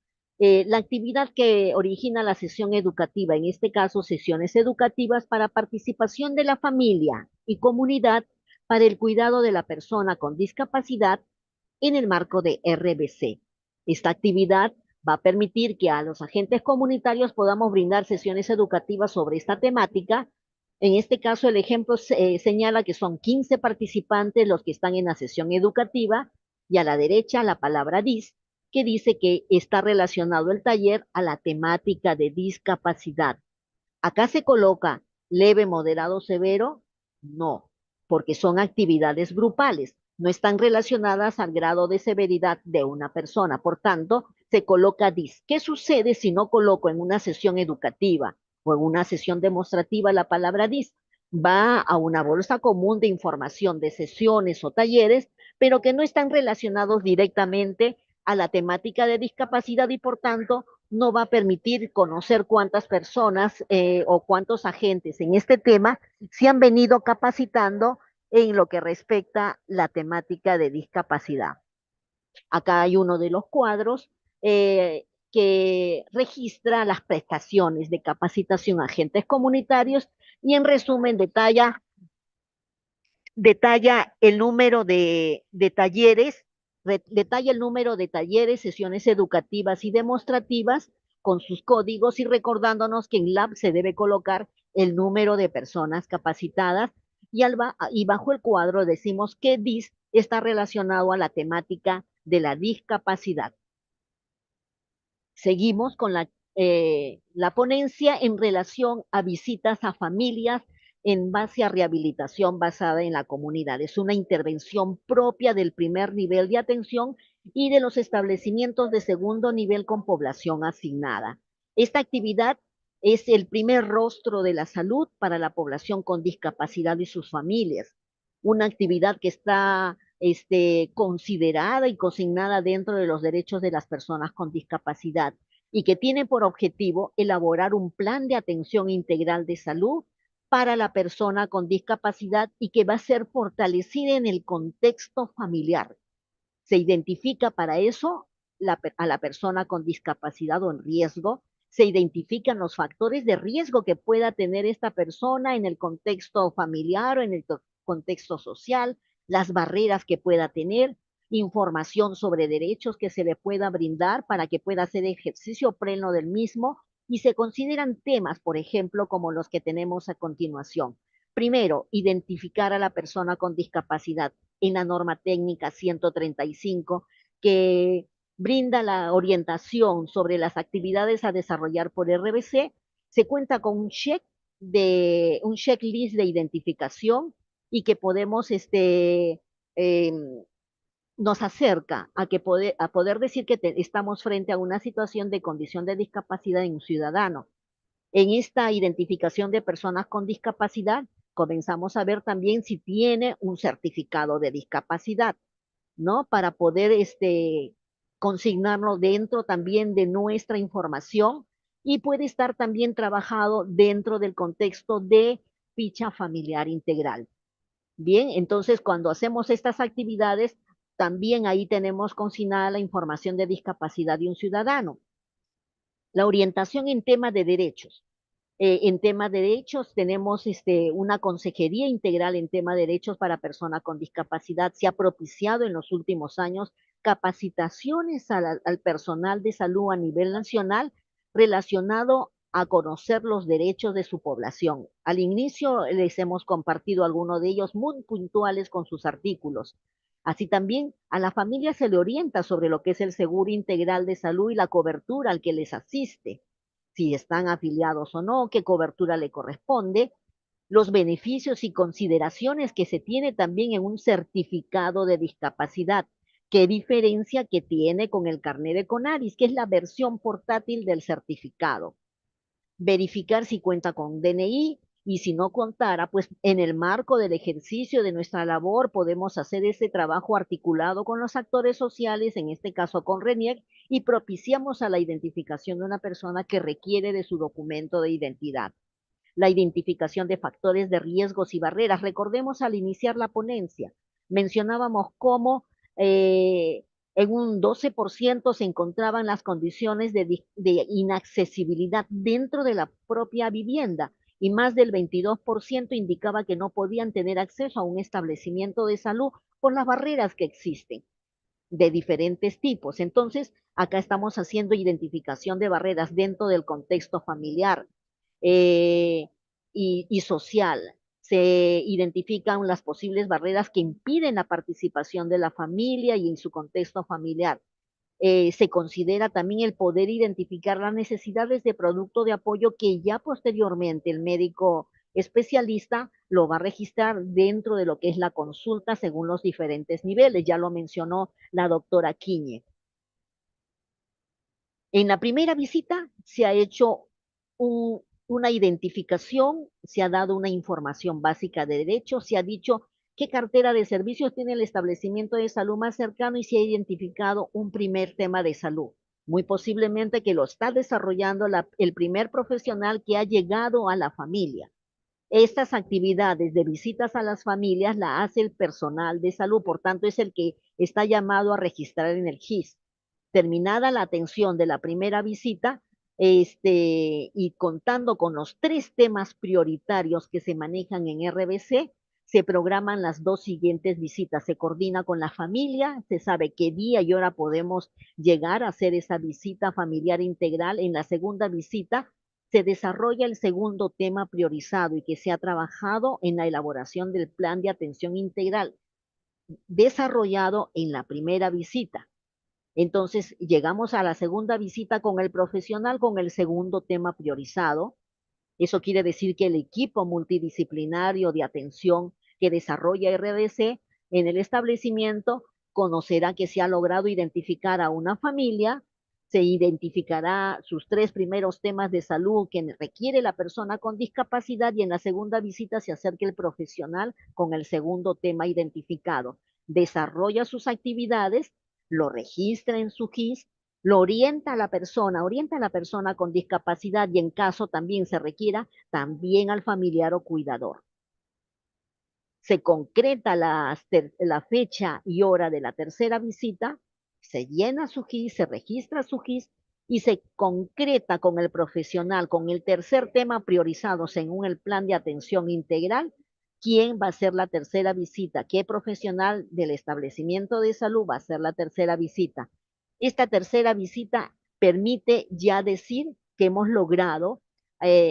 la actividad que origina la sesión educativa, en este caso sesiones educativas para participación de la familia y comunidad para el cuidado de la persona con discapacidad en el marco de RBC. Esta actividad va a permitir que a los agentes comunitarios podamos brindar sesiones educativas sobre esta temática. En este caso, el ejemplo señala que son 15 participantes los que están en la sesión educativa, y a la derecha la palabra DIS, que dice que está relacionado el taller a la temática de discapacidad. Acá se coloca leve, moderado, severo. No, porque son actividades grupales, no están relacionadas al grado de severidad de una persona. Por tanto, se coloca DIS. ¿Qué sucede si no coloco en una sesión educativa o en una sesión demostrativa la palabra DIS? Va a una bolsa común de información de sesiones o talleres, pero que no están relacionados directamente a la temática de discapacidad, y por tanto no va a permitir conocer cuántas personas o cuántos agentes en este tema se han venido capacitando en lo que respecta a la temática de discapacidad. Acá hay uno de los cuadros que registra las prestaciones de capacitación a agentes comunitarios, y en resumen detalla el número de talleres, detalla el número de talleres, sesiones educativas y demostrativas con sus códigos, y recordándonos que en Lab se debe colocar el número de personas capacitadas, y bajo el cuadro decimos que DIS está relacionado a la temática de la discapacidad. Seguimos con la ponencia en relación a visitas a familias en base a rehabilitación basada en la comunidad. Es una intervención propia del primer nivel de atención y de los establecimientos de segundo nivel con población asignada. Esta actividad es el primer rostro de la salud para la población con discapacidad y sus familias. Una actividad que está considerada y consignada dentro de los derechos de las personas con discapacidad. y que tiene por objetivo elaborar un plan de atención integral de salud para la persona con discapacidad y que va a ser fortalecida en el contexto familiar. Se identifica para eso a la persona con discapacidad o en riesgo, se identifican los factores de riesgo que pueda tener esta persona en el contexto familiar o en el contexto social, las barreras que pueda tener, información sobre derechos que se le pueda brindar para que pueda hacer ejercicio pleno del mismo y se consideran temas, por ejemplo, como los que tenemos a continuación. Primero, identificar a la persona con discapacidad en la norma técnica 135 que brinda la orientación sobre las actividades a desarrollar por RBC. Se cuenta con un checklist de identificación y que podemos eh, nos acerca a poder decir que estamos frente a una situación de condición de discapacidad en un ciudadano. En esta identificación de personas con discapacidad, comenzamos a ver también si tiene un certificado de discapacidad, ¿no? Para poder consignarlo dentro también de nuestra información y puede estar también trabajado dentro del contexto de ficha familiar integral. Bien, entonces cuando hacemos estas actividades, también ahí tenemos consignada la información de discapacidad de un ciudadano. La orientación en tema de derechos. En tema de derechos tenemos una consejería integral en tema de derechos para personas con discapacidad. Se ha propiciado en los últimos años capacitaciones al personal de salud a nivel nacional relacionado a conocer los derechos de su población. Al inicio les hemos compartido algunos de ellos muy puntuales con sus artículos. Así también a la familia se le orienta sobre lo que es el seguro integral de salud y la cobertura al que les asiste, si están afiliados o no, qué cobertura le corresponde, los beneficios y consideraciones que se tiene también en un certificado de discapacidad, qué diferencia que tiene con el carnet de CONADIS, que es la versión portátil del certificado. Verificar si cuenta con DNI y si no contara, pues en el marco del ejercicio de nuestra labor podemos hacer ese trabajo articulado con los actores sociales, en este caso con RENIEC, y propiciamos a la identificación de una persona que requiere de su documento de identidad. La identificación de factores de riesgos y barreras. Recordemos al iniciar la ponencia, mencionábamos cómo en un 12% se encontraban las condiciones de inaccesibilidad dentro de la propia vivienda y más del 22% indicaba que no podían tener acceso a un establecimiento de salud por las barreras que existen de diferentes tipos. Entonces, acá estamos haciendo identificación de barreras dentro del contexto familiar eh, y social. Se identifican las posibles barreras que impiden la participación de la familia y en su contexto familiar. Se considera también el poder identificar las necesidades de producto de apoyo que ya posteriormente el médico especialista lo va a registrar dentro de lo que es la consulta según los diferentes niveles. Ya lo mencionó la doctora Quiñe. En la primera visita se ha hecho una identificación, se ha dado una información básica de derechos, se ha dicho qué cartera de servicios tiene el establecimiento de salud más cercano y se ha identificado un primer tema de salud. Muy posiblemente que lo está desarrollando el primer profesional que ha llegado a la familia. Estas actividades de visitas a las familias la hace el personal de salud, por tanto es el que está llamado a registrar en el GIS. Terminada la atención de la primera visita, y contando con los 3 temas prioritarios que se manejan en RBC, se programan las 2 siguientes visitas. Se coordina con la familia, se sabe qué día y hora podemos llegar a hacer esa visita familiar integral. En la segunda visita se desarrolla el segundo tema priorizado y que se ha trabajado en la elaboración del plan de atención integral desarrollado en la primera visita. Entonces, llegamos a la segunda visita con el profesional con el segundo tema priorizado. Eso quiere decir que el equipo multidisciplinario de atención que desarrolla RBC en el establecimiento conocerá que se ha logrado identificar a una familia, se identificará sus 3 primeros temas de salud que requiere la persona con discapacidad y en la segunda visita se acerca el profesional con el segundo tema identificado. Desarrolla sus actividades, lo registra en su GIS lo orienta a la persona con discapacidad y en caso también se requiera, también al familiar o cuidador. Se concreta la fecha y hora de la tercera visita, se llena su GIS, se registra su GIS y se concreta con el profesional, con el tercer tema priorizado según el plan de atención integral, quién va a ser la tercera visita, qué profesional del establecimiento de salud va a ser la tercera visita. Esta tercera visita permite ya decir que hemos logrado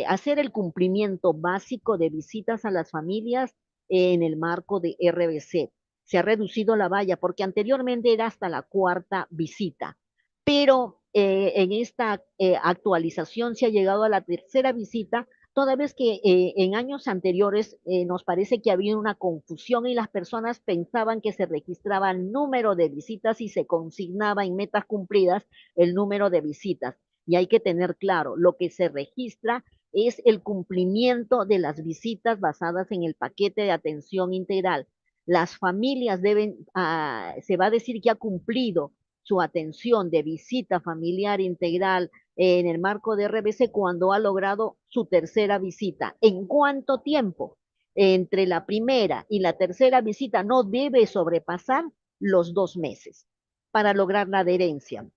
hacer el cumplimiento básico de visitas a las familias en el marco de RBC. Se ha reducido la valla porque anteriormente era hasta la cuarta visita, pero en esta actualización se ha llegado a la tercera visita, toda vez que en años anteriores nos parece que había una confusión y las personas pensaban que se registraba el número de visitas y se consignaba en metas cumplidas el número de visitas. Y hay que tener claro, lo que se registra es el cumplimiento de las visitas basadas en el paquete de atención integral. Las familias se va a decir que ha cumplido su atención de visita familiar integral en el marco de RBC cuando ha logrado su tercera visita. ¿En cuánto tiempo? Entre la primera y la tercera visita no debe sobrepasar los 2 meses para lograr la adherencia.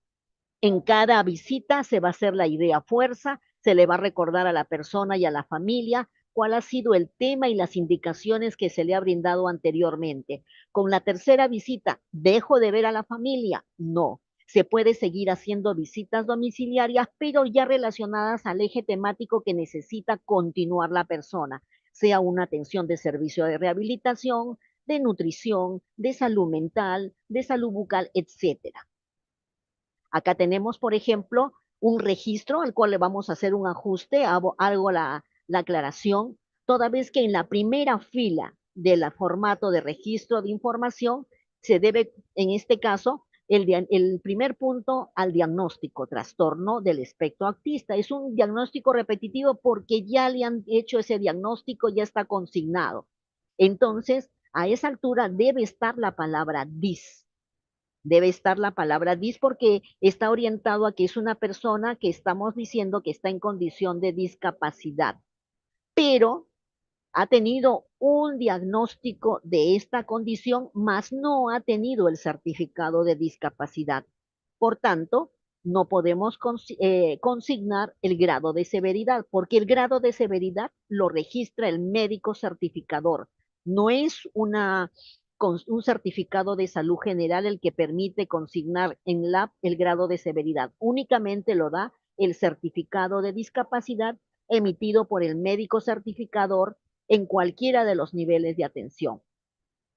En cada visita se va a hacer la idea fuerza, se le va a recordar a la persona y a la familia cuál ha sido el tema y las indicaciones que se le ha brindado anteriormente. Con la tercera visita, ¿dejo de ver a la familia? No. Se puede seguir haciendo visitas domiciliarias, pero ya relacionadas al eje temático que necesita continuar la persona, sea una atención de servicio de rehabilitación, de nutrición, de salud mental, de salud bucal, etcétera. Acá tenemos, por ejemplo, un registro al cual le vamos a hacer un ajuste, hago la aclaración, toda vez que en la primera fila del formato de registro de información se debe, en este caso, el primer punto al diagnóstico, trastorno del espectro autista. Es un diagnóstico repetitivo porque ya le han hecho ese diagnóstico, ya está consignado. Entonces, a esa altura debe estar la palabra DIS. Debe estar la palabra dis porque está orientado a que es una persona que estamos diciendo que está en condición de discapacidad, pero ha tenido un diagnóstico de esta condición, mas no ha tenido el certificado de discapacidad. Por tanto, no podemos consignar el grado de severidad, porque el grado de severidad lo registra el médico certificador. No es un certificado de salud general el que permite consignar en el grado de severidad. Únicamente lo da el certificado de discapacidad emitido por el médico certificador en cualquiera de los niveles de atención.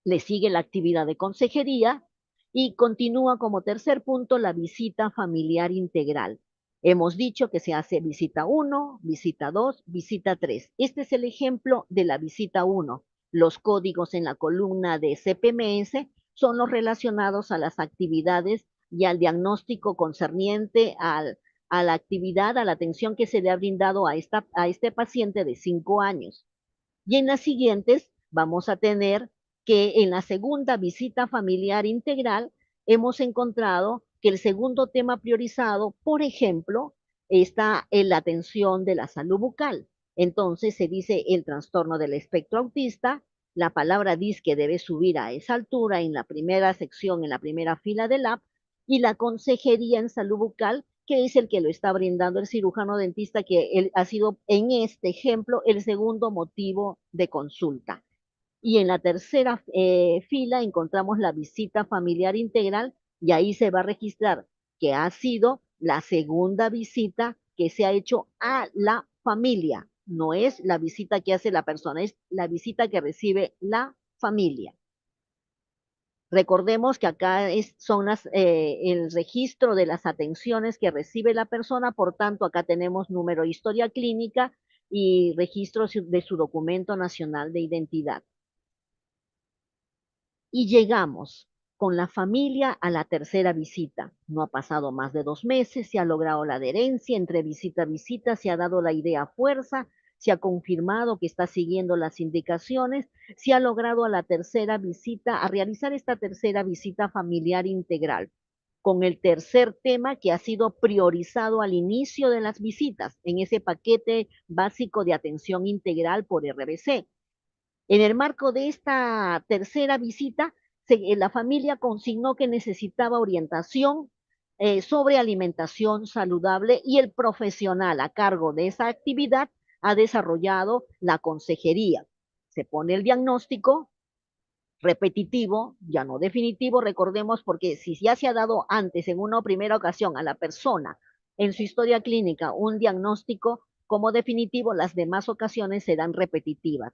Le sigue la actividad de consejería y continúa como tercer punto la visita familiar integral. Hemos dicho que se hace visita 1, visita 2, visita 3. Este es el ejemplo de la visita 1. Los códigos en la columna de CPMS son los relacionados a las actividades y al diagnóstico concerniente a la actividad, a la atención que se le ha brindado a este paciente de 5 años. Y en las siguientes vamos a tener que en la segunda visita familiar integral hemos encontrado que el segundo tema priorizado, por ejemplo, está en la atención de la salud bucal. Entonces se dice el trastorno del espectro autista, la palabra DIS que debe subir a esa altura en la primera sección, en la primera fila del app, y la consejería en salud bucal que es el que lo está brindando el cirujano dentista, que él ha sido en este ejemplo el segundo motivo de consulta. Y en la tercera fila encontramos la visita familiar integral y ahí se va a registrar que ha sido la segunda visita que se ha hecho a la familia. No es la visita que hace la persona, es la visita que recibe la familia. Recordemos que acá son el registro de las atenciones que recibe la persona, por tanto, acá tenemos número de historia clínica y registro de su documento nacional de identidad. Y llegamos con la familia a la tercera visita. No ha pasado más de 2 meses, se ha logrado la adherencia, entre visita a visita se ha dado la idea a fuerza, se ha confirmado que está siguiendo las indicaciones, se ha logrado a la tercera visita, a realizar esta tercera visita familiar integral. con el tercer tema que ha sido priorizado al inicio de las visitas en ese paquete básico de atención integral por RBC. En el marco de esta tercera visita, la familia consignó que necesitaba orientación sobre alimentación saludable y el profesional a cargo de esa actividad ha desarrollado la consejería. Se pone el diagnóstico repetitivo, ya no definitivo, recordemos, porque si ya se ha dado antes en una primera ocasión a la persona en su historia clínica un diagnóstico como definitivo, las demás ocasiones serán repetitivas.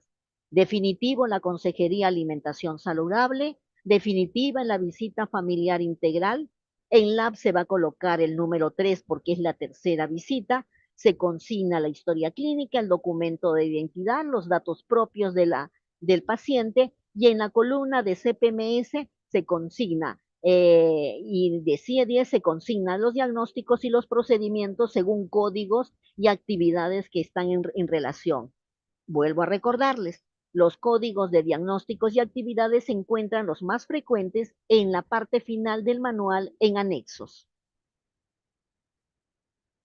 Definitivo en la consejería alimentación saludable, definitiva en la visita familiar integral. En LAB se va a colocar el número 3 porque es la tercera visita. Se consigna la historia clínica, el documento de identidad, los datos propios del paciente, y en la columna de CPMS se consigna y de CIE-10 se consignan los diagnósticos y los procedimientos según códigos y actividades que están en relación. Vuelvo a recordarles, los códigos de diagnósticos y actividades se encuentran los más frecuentes en la parte final del manual en anexos.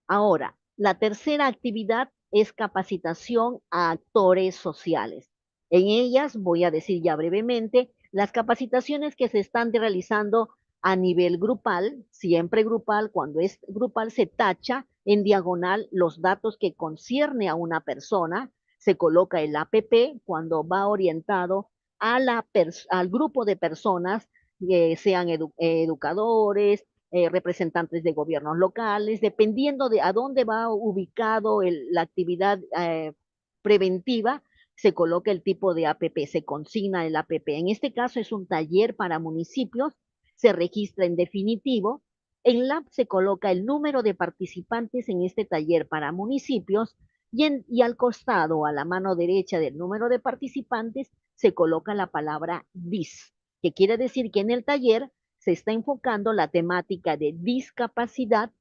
Ahora, la tercera actividad es capacitación a actores sociales. En ellas, voy a decir ya brevemente, las capacitaciones que se están realizando a nivel grupal, siempre grupal, cuando es grupal se tacha en diagonal los datos que concierne a una persona, se coloca el APP cuando va orientado al grupo de personas, sean educadores, representantes de gobiernos locales, dependiendo de a dónde va ubicado la actividad preventiva, se coloca el tipo de APP, se consigna el APP. En este caso es un taller para municipios, se registra en definitivo. En LAB se coloca el número de participantes en este taller para municipios y al costado, a la mano derecha del número de participantes, se coloca la palabra DIS, que quiere decir que en el taller se está enfocando la temática de discapacidad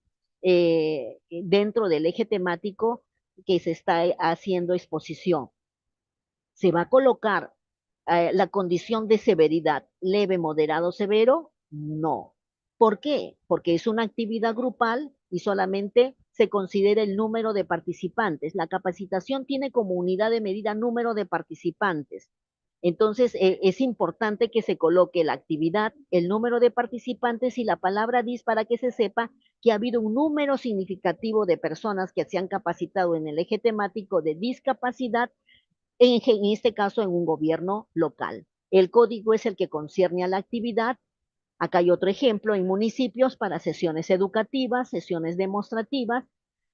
dentro del eje temático que se está haciendo exposición. Se va a colocar la condición de severidad, leve, moderado, severo, no. ¿Por qué? Porque es una actividad grupal y solamente se considera el número de participantes. La capacitación tiene como unidad de medida número de participantes. Entonces, es importante que se coloque la actividad, el número de participantes y la palabra DIS para que se sepa que ha habido un número significativo de personas que se han capacitado en el eje temático de discapacidad, en este caso en un gobierno local. El código es el que concierne a la actividad. Acá hay otro ejemplo en municipios para sesiones educativas, sesiones demostrativas.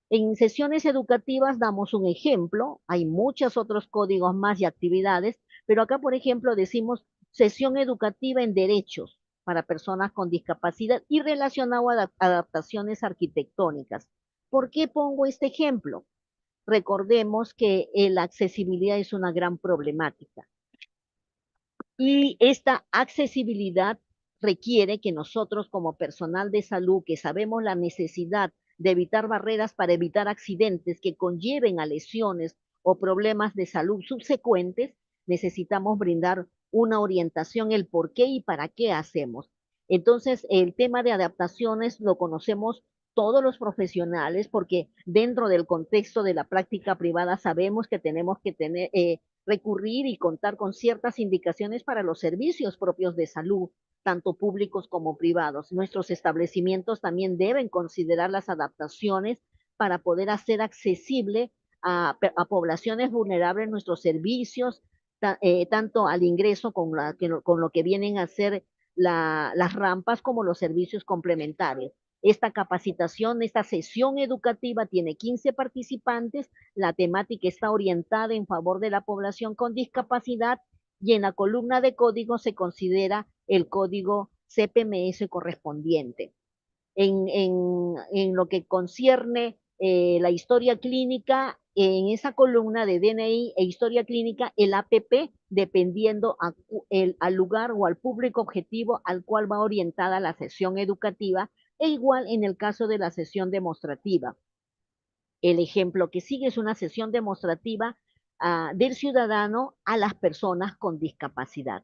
En sesiones educativas damos un ejemplo, hay muchos otros códigos más y actividades, pero acá, por ejemplo, decimos sesión educativa en derechos para personas con discapacidad y relacionado a adaptaciones arquitectónicas. ¿Por qué pongo este ejemplo? Recordemos que la accesibilidad es una gran problemática y esta accesibilidad requiere que nosotros como personal de salud, que sabemos la necesidad de evitar barreras para evitar accidentes que conlleven a lesiones o problemas de salud subsecuentes, necesitamos brindar una orientación, el por qué y para qué hacemos. Entonces, el tema de adaptaciones lo conocemos todos los profesionales porque dentro del contexto de la práctica privada sabemos que tenemos que recurrir y contar con ciertas indicaciones para los servicios propios de salud, tanto públicos como privados. Nuestros establecimientos también deben considerar las adaptaciones para poder hacer accesible a poblaciones vulnerables nuestros servicios, tanto al ingreso con lo que vienen a ser las rampas como los servicios complementarios. Esta capacitación, esta sesión educativa tiene 15 participantes, la temática está orientada en favor de la población con discapacidad y en la columna de código se considera el código CPMS correspondiente. En lo que concierne la historia clínica, en esa columna de DNI e historia clínica, el APP, dependiendo al lugar o al público objetivo al cual va orientada la sesión educativa, e igual en el caso de la sesión demostrativa. El ejemplo que sigue es una sesión demostrativa del ciudadano a las personas con discapacidad.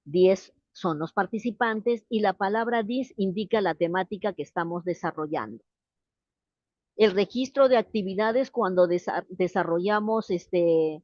10 son los participantes y la palabra DIS indica la temática que estamos desarrollando. El registro de actividades cuando desarrollamos eh,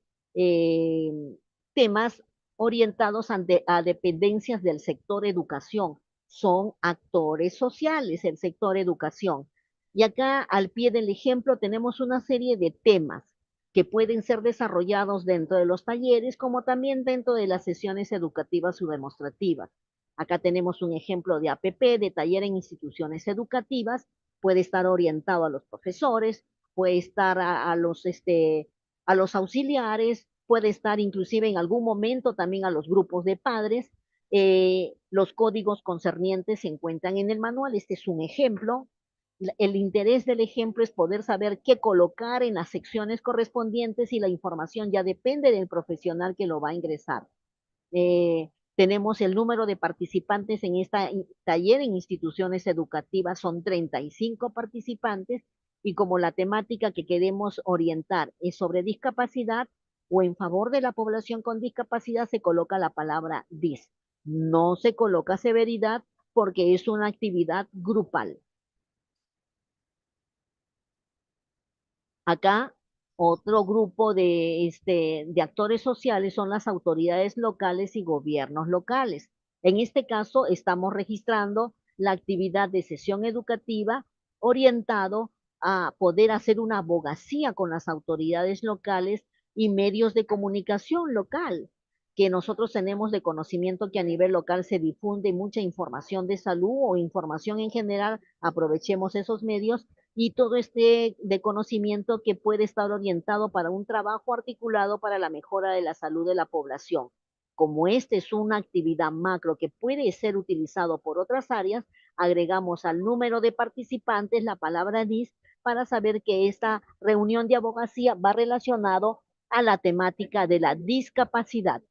temas orientados a dependencias del sector educación. Son actores sociales el sector educación. Y acá al pie del ejemplo tenemos una serie de temas que pueden ser desarrollados dentro de los talleres como también dentro de las sesiones educativas o demostrativas. Acá tenemos un ejemplo de APP, de taller en instituciones educativas, puede estar orientado a los profesores, puede estar a los auxiliares, puede estar inclusive en algún momento también a los grupos de padres. Los códigos concernientes se encuentran en el manual. Este es un ejemplo. El interés del ejemplo es poder saber qué colocar en las secciones correspondientes y la información ya depende del profesional que lo va a ingresar. Tenemos el número de participantes en este taller en instituciones educativas, son 35 participantes, y como la temática que queremos orientar es sobre discapacidad o en favor de la población con discapacidad, se coloca la palabra DIS. No se coloca severidad porque es una actividad grupal. Acá, otro grupo de actores sociales son las autoridades locales y gobiernos locales. En este caso, estamos registrando la actividad de sesión educativa orientado a poder hacer una abogacía con las autoridades locales y medios de comunicación local, que nosotros tenemos de conocimiento que a nivel local se difunde mucha información de salud o información en general. Aprovechemos esos medios y todo este de conocimiento que puede estar orientado para un trabajo articulado para la mejora de la salud de la población. Como esta es una actividad macro que puede ser utilizado por otras áreas, agregamos al número de participantes la palabra DIS para saber que esta reunión de abogacía va relacionado a la temática de la discapacidad.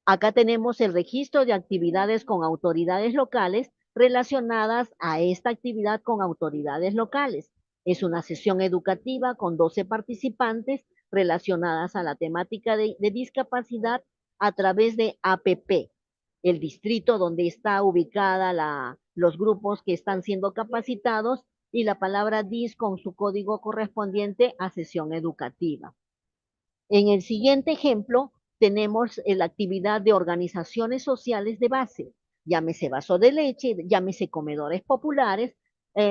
Acá tenemos el registro de actividades con autoridades locales relacionadas a esta actividad con autoridades locales. Es una sesión educativa con 12 participantes relacionadas a la temática de discapacidad a través de APP, el distrito donde está ubicada los grupos que están siendo capacitados y la palabra DIS con su código correspondiente a sesión educativa. En el siguiente ejemplo, tenemos la actividad de organizaciones sociales de base, llámese vaso de leche, llámese comedores populares,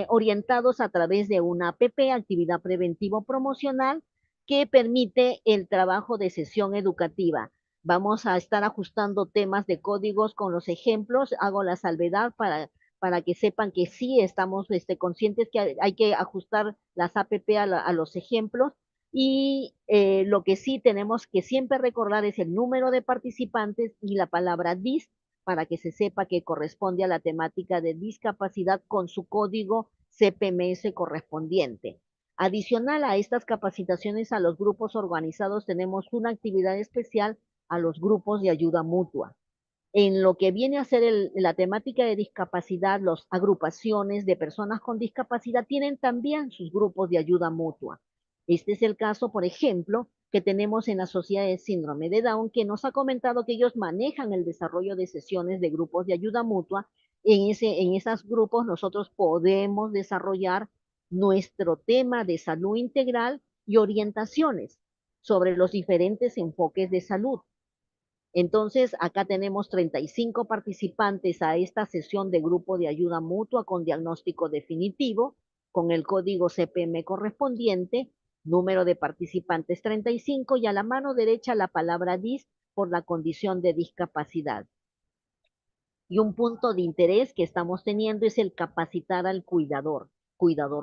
orientados a través de una APP, actividad preventivo promocional, que permite el trabajo de sesión educativa. Vamos a estar ajustando temas de códigos con los ejemplos. Hago la salvedad para que sepan que sí estamos conscientes que hay que ajustar las APP a los ejemplos. Y lo que sí tenemos que siempre recordar es el número de participantes y la palabra DIS para que se sepa que corresponde a la temática de discapacidad con su código CPMS correspondiente. Adicional a estas capacitaciones a los grupos organizados, tenemos una actividad especial a los grupos de ayuda mutua. En lo que viene a ser la temática de discapacidad, las agrupaciones de personas con discapacidad tienen también sus grupos de ayuda mutua. Este es el caso, por ejemplo, que tenemos en la Sociedad de Síndrome de Down, que nos ha comentado que ellos manejan el desarrollo de sesiones de grupos de ayuda mutua. En esos grupos nosotros podemos desarrollar nuestro tema de salud integral y orientaciones sobre los diferentes enfoques de salud. Entonces, acá tenemos 35 participantes a esta sesión de grupo de ayuda mutua con diagnóstico definitivo, con el código CPM correspondiente, número de participantes 35 y a la mano derecha la palabra DIS por la condición de discapacidad. Y un punto de interés que estamos teniendo es el capacitar al cuidador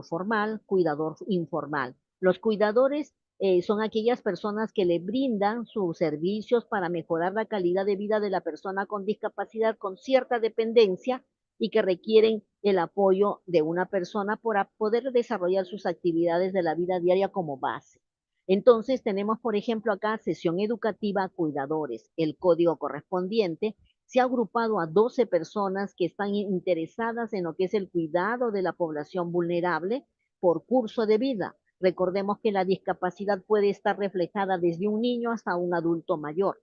formal, cuidador informal. Los cuidadores son aquellas personas que le brindan sus servicios para mejorar la calidad de vida de la persona con discapacidad con cierta dependencia y que requieren el apoyo de una persona para poder desarrollar sus actividades de la vida diaria como base. Entonces tenemos, por ejemplo, acá sesión educativa cuidadores, el código correspondiente se ha agrupado a 12 personas que están interesadas en lo que es el cuidado de la población vulnerable por curso de vida. Recordemos que la discapacidad puede estar reflejada desde un niño hasta un adulto mayor.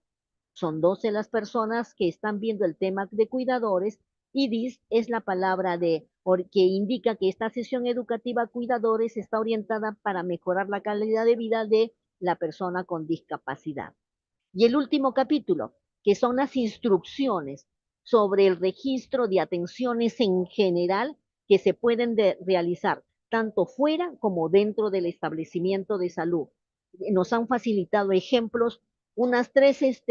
Son 12 las personas que están viendo el tema de cuidadores y DIS es la palabra que indica que esta sesión educativa cuidadores está orientada para mejorar la calidad de vida de la persona con discapacidad. Y el último capítulo, que son las instrucciones sobre el registro de atenciones en general que se pueden realizar tanto fuera como dentro del establecimiento de salud. Nos han facilitado ejemplos, unas 3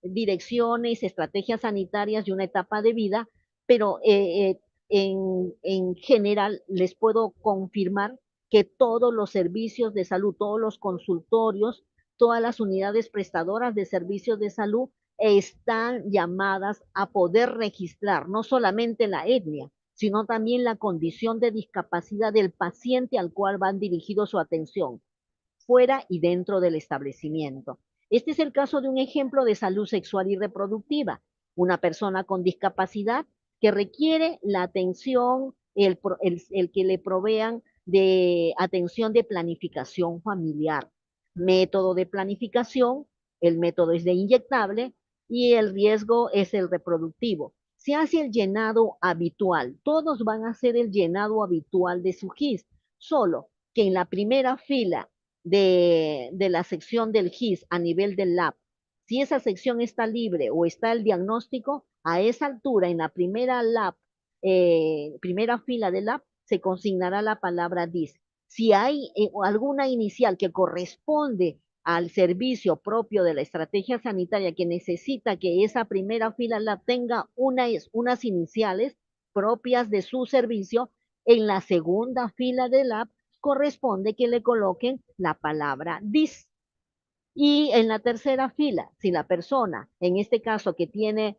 direcciones, estrategias sanitarias y una etapa de vida, pero en general les puedo confirmar que todos los servicios de salud, todos los consultorios, todas las unidades prestadoras de servicios de salud están llamadas a poder registrar no solamente la etnia, sino también la condición de discapacidad del paciente al cual van dirigido su atención, fuera y dentro del establecimiento. Este es el caso de un ejemplo de salud sexual y reproductiva. Una persona con discapacidad que requiere la atención, el que le provean de atención de planificación familiar. Método de planificación, el método es de inyectable y el riesgo es el reproductivo. Se hace el llenado habitual, todos van a hacer el llenado habitual de su GIS, solo que en la primera fila de la sección del GIS a nivel del lab, si esa sección está libre o está el diagnóstico, a esa altura en la primera fila del lab, se consignará la palabra DIS. Si hay alguna inicial que corresponde al servicio propio de la estrategia sanitaria que necesita que esa primera fila la tenga unas iniciales propias de su servicio, en la segunda fila del lab corresponde que le coloquen la palabra DIS. Y en la tercera fila, si la persona, en este caso que tiene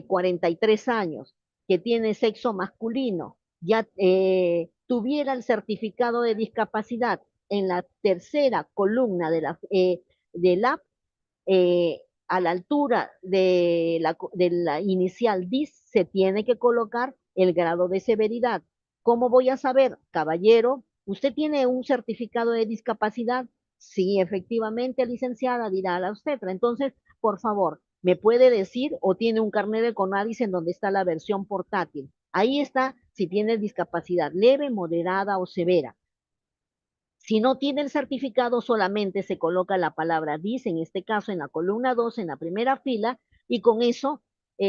43 años, que tiene sexo masculino, ya tuviera el certificado de discapacidad en la tercera columna de la a la altura de la inicial DIS, se tiene que colocar el grado de severidad. ¿Cómo voy a saber, caballero? ¿Usted tiene un certificado de discapacidad? Sí, efectivamente, licenciada, dirá la obstetra. Entonces, por favor, ¿me puede decir o tiene un carnet de CONADIS en donde está la versión portátil? Ahí está si tiene discapacidad leve, moderada o severa. Si no tiene el certificado, solamente se coloca la palabra DIS, en este caso en la columna 2, en la primera fila, y con eso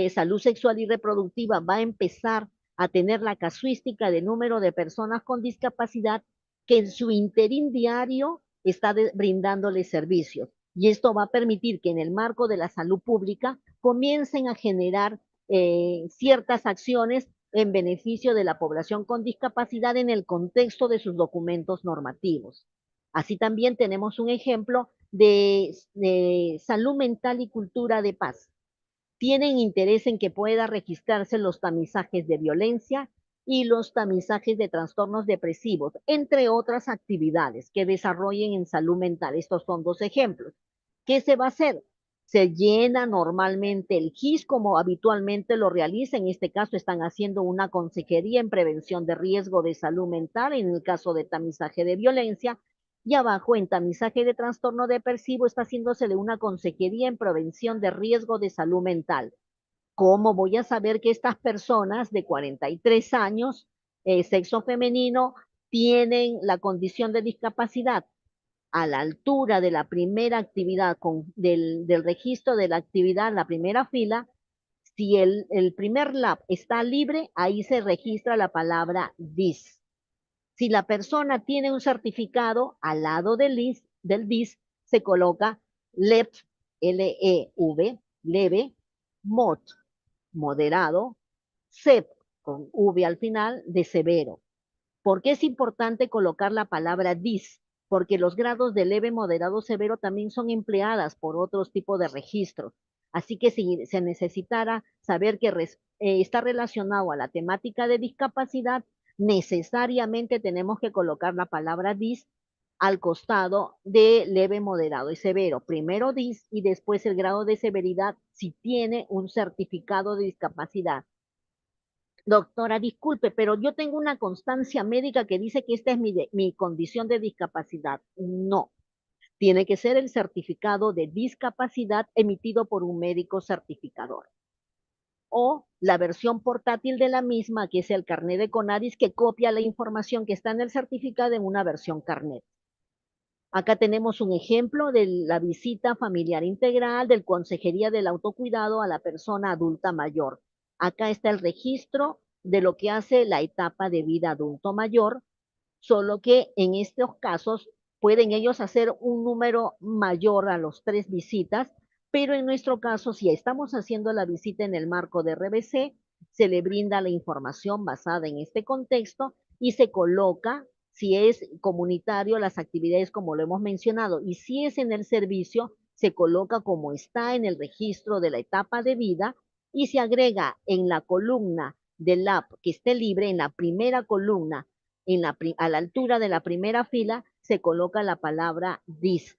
salud sexual y reproductiva va a empezar a tener la casuística de número de personas con discapacidad que en su interín diario está brindándole servicios. Y esto va a permitir que en el marco de la salud pública comiencen a generar ciertas acciones en beneficio de la población con discapacidad en el contexto de sus documentos normativos. Así también tenemos un ejemplo de salud mental y cultura de paz. Tienen interés en que pueda registrarse los tamizajes de violencia y los tamizajes de trastornos depresivos, entre otras actividades que desarrollen en salud mental. Estos son 2 ejemplos. ¿Qué se va a hacer? Se llena normalmente el GIS como habitualmente lo realiza. En este caso están haciendo una consejería en prevención de riesgo de salud mental, en el caso de tamizaje de violencia, y abajo en tamizaje de trastorno depresivo está haciéndosele una consejería en prevención de riesgo de salud mental. ¿Cómo voy a saber que estas personas de 43 años, sexo femenino, tienen la condición de discapacidad? A la altura de la primera actividad, del registro de la actividad, la primera fila, si el primer lab está libre, ahí se registra la palabra DIS. Si la persona tiene un certificado, al lado del DIS se coloca LEV, L-E-V, leve, MOD, moderado, SEP, con V al final, de severo. ¿Por qué es importante colocar la palabra DIS? Porque los grados de leve, moderado, severo también son empleadas por otros tipos de registros. Así que si se necesitara saber que está relacionado a la temática de discapacidad, necesariamente tenemos que colocar la palabra DIS al costado de leve, moderado y severo. Primero DIS y después el grado de severidad si tiene un certificado de discapacidad. Doctora, disculpe, pero yo tengo una constancia médica que dice que esta es mi condición de discapacidad. No. Tiene que ser el certificado de discapacidad emitido por un médico certificador. O la versión portátil de la misma, que es el carnet de CONADIS, que copia la información que está en el certificado en una versión carnet. Acá tenemos un ejemplo de la visita familiar integral del Consejería del Autocuidado a la persona adulta mayor. Acá está el registro de lo que hace la etapa de vida adulto mayor, solo que en estos casos pueden ellos hacer un número mayor a los 3 visitas, pero en nuestro caso, si estamos haciendo la visita en el marco de RBC, se le brinda la información basada en este contexto y se coloca, si es comunitario, las actividades como lo hemos mencionado, y si es en el servicio, se coloca como está en el registro de la etapa de vida y se agrega en la columna del app que esté libre, en la primera columna, a la altura de la primera fila, se coloca la palabra DIS.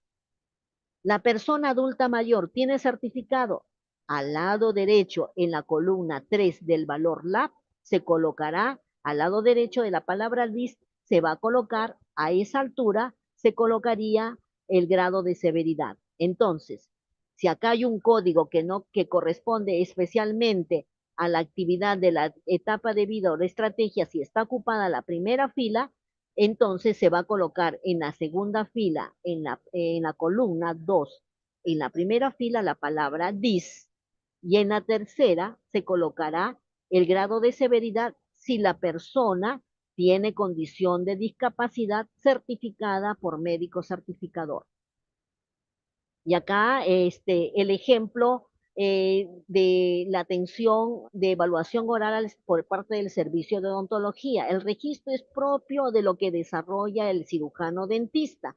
La persona adulta mayor tiene certificado. Al lado derecho, en la columna 3 del valor LAB, se colocará al lado derecho de la palabra DIS, se va a colocar a esa altura, se colocaría el grado de severidad. Entonces, si acá hay un código que corresponde especialmente a la actividad de la etapa de vida o de estrategia, si está ocupada la primera fila, entonces se va a colocar en la segunda fila, en la columna 2, en la primera fila la palabra DIS y en la tercera se colocará el grado de severidad si la persona tiene condición de discapacidad certificada por médico certificador. Y acá el ejemplo de la atención de evaluación oral por parte del servicio de odontología. El registro es propio de lo que desarrolla el cirujano dentista.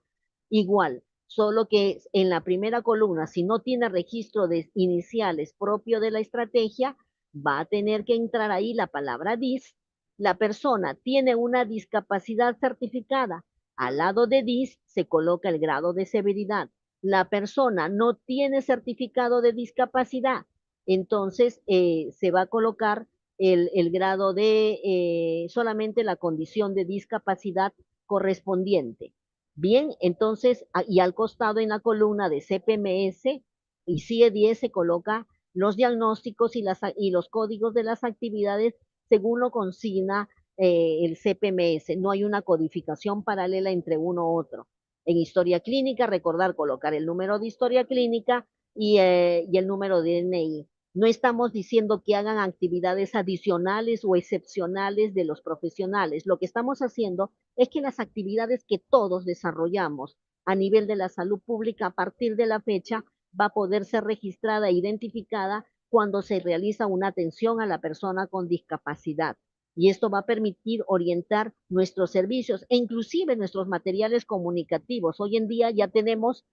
Igual, solo que en la primera columna, si no tiene registro de iniciales propio de la estrategia, va a tener que entrar ahí la palabra DIS. La persona tiene una discapacidad certificada. Al lado de DIS se coloca el grado de severidad. La persona no tiene certificado de discapacidad, entonces se va a colocar el grado de solamente la condición de discapacidad correspondiente. Bien, entonces, y al costado en la columna de CPMS y CIE-10 se coloca los diagnósticos y los códigos de las actividades según lo consigna el CPMS. No hay una codificación paralela entre uno u otro. En historia clínica, recordar colocar el número de historia clínica y el número de DNI. No estamos diciendo que hagan actividades adicionales o excepcionales de los profesionales. Lo que estamos haciendo es que las actividades que todos desarrollamos a nivel de la salud pública a partir de la fecha va a poder ser registrada e identificada cuando se realiza una atención a la persona con discapacidad. Y esto va a permitir orientar nuestros servicios e inclusive nuestros materiales comunicativos. Hoy en día ya tenemos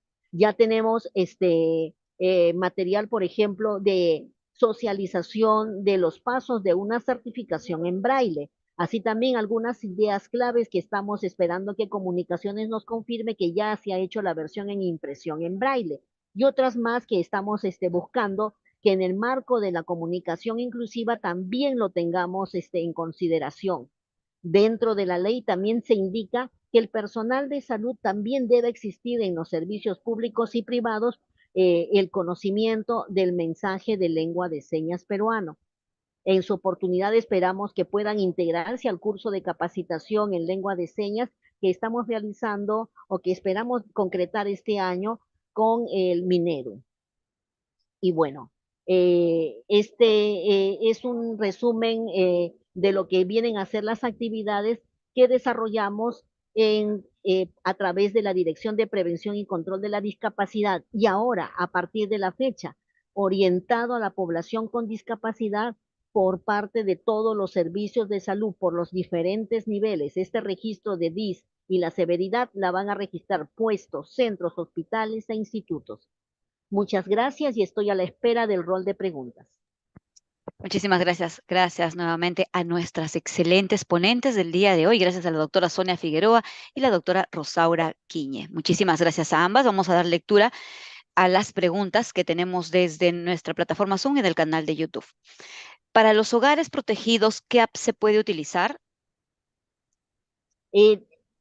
material, por ejemplo, de socialización de los pasos de una certificación en braille. Así también algunas ideas claves que estamos esperando que Comunicaciones nos confirme que ya se ha hecho la versión en impresión en braille. Y otras más que estamos buscando que en el marco de la comunicación inclusiva también lo tengamos en consideración. Dentro de la ley también se indica que el personal de salud también debe existir en los servicios públicos y privados el conocimiento del mensaje de lengua de señas peruano. En su oportunidad esperamos que puedan integrarse al curso de capacitación en lengua de señas que estamos realizando o que esperamos concretar este año con el Minedu. Y bueno, es un resumen de lo que vienen a ser las actividades que desarrollamos a través de la Dirección de Prevención y Control de la Discapacidad y ahora, a partir de la fecha, orientado a la población con discapacidad por parte de todos los servicios de salud por los diferentes niveles. Este registro de DIS y la severidad la van a registrar puestos, centros, hospitales e institutos. Muchas gracias y estoy a la espera del rol de preguntas. Muchísimas gracias. Gracias nuevamente a nuestras excelentes ponentes del día de hoy. Gracias a la doctora Sonia Figueroa y la doctora Rosaura Quiñe. Muchísimas gracias a ambas. Vamos a dar lectura a las preguntas que tenemos desde nuestra plataforma Zoom y del canal de YouTube. Para los hogares protegidos, ¿qué app se puede utilizar?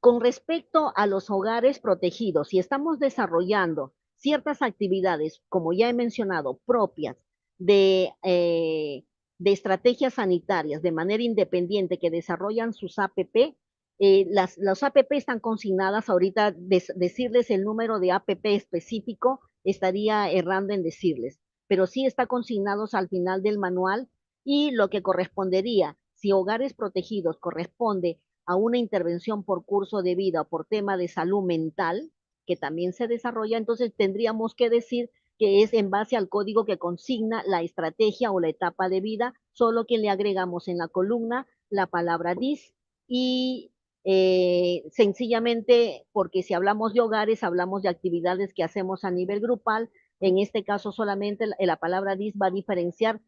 Con respecto a los hogares protegidos, si estamos desarrollando ciertas actividades, como ya he mencionado, propias de estrategias sanitarias de manera independiente que desarrollan sus APP, los APP están consignadas ahorita, decirles el número de APP específico estaría errando en decirles, pero sí está consignados al final del manual y lo que correspondería, si hogares protegidos corresponde a una intervención por curso de vida o por tema de salud mental, que también se desarrolla, entonces tendríamos que decir que es en base al código que consigna la estrategia o la etapa de vida, solo que le agregamos en la columna la palabra DIS y sencillamente porque si hablamos de hogares, hablamos de actividades que hacemos a nivel grupal, en este caso solamente la palabra DIS va a diferenciar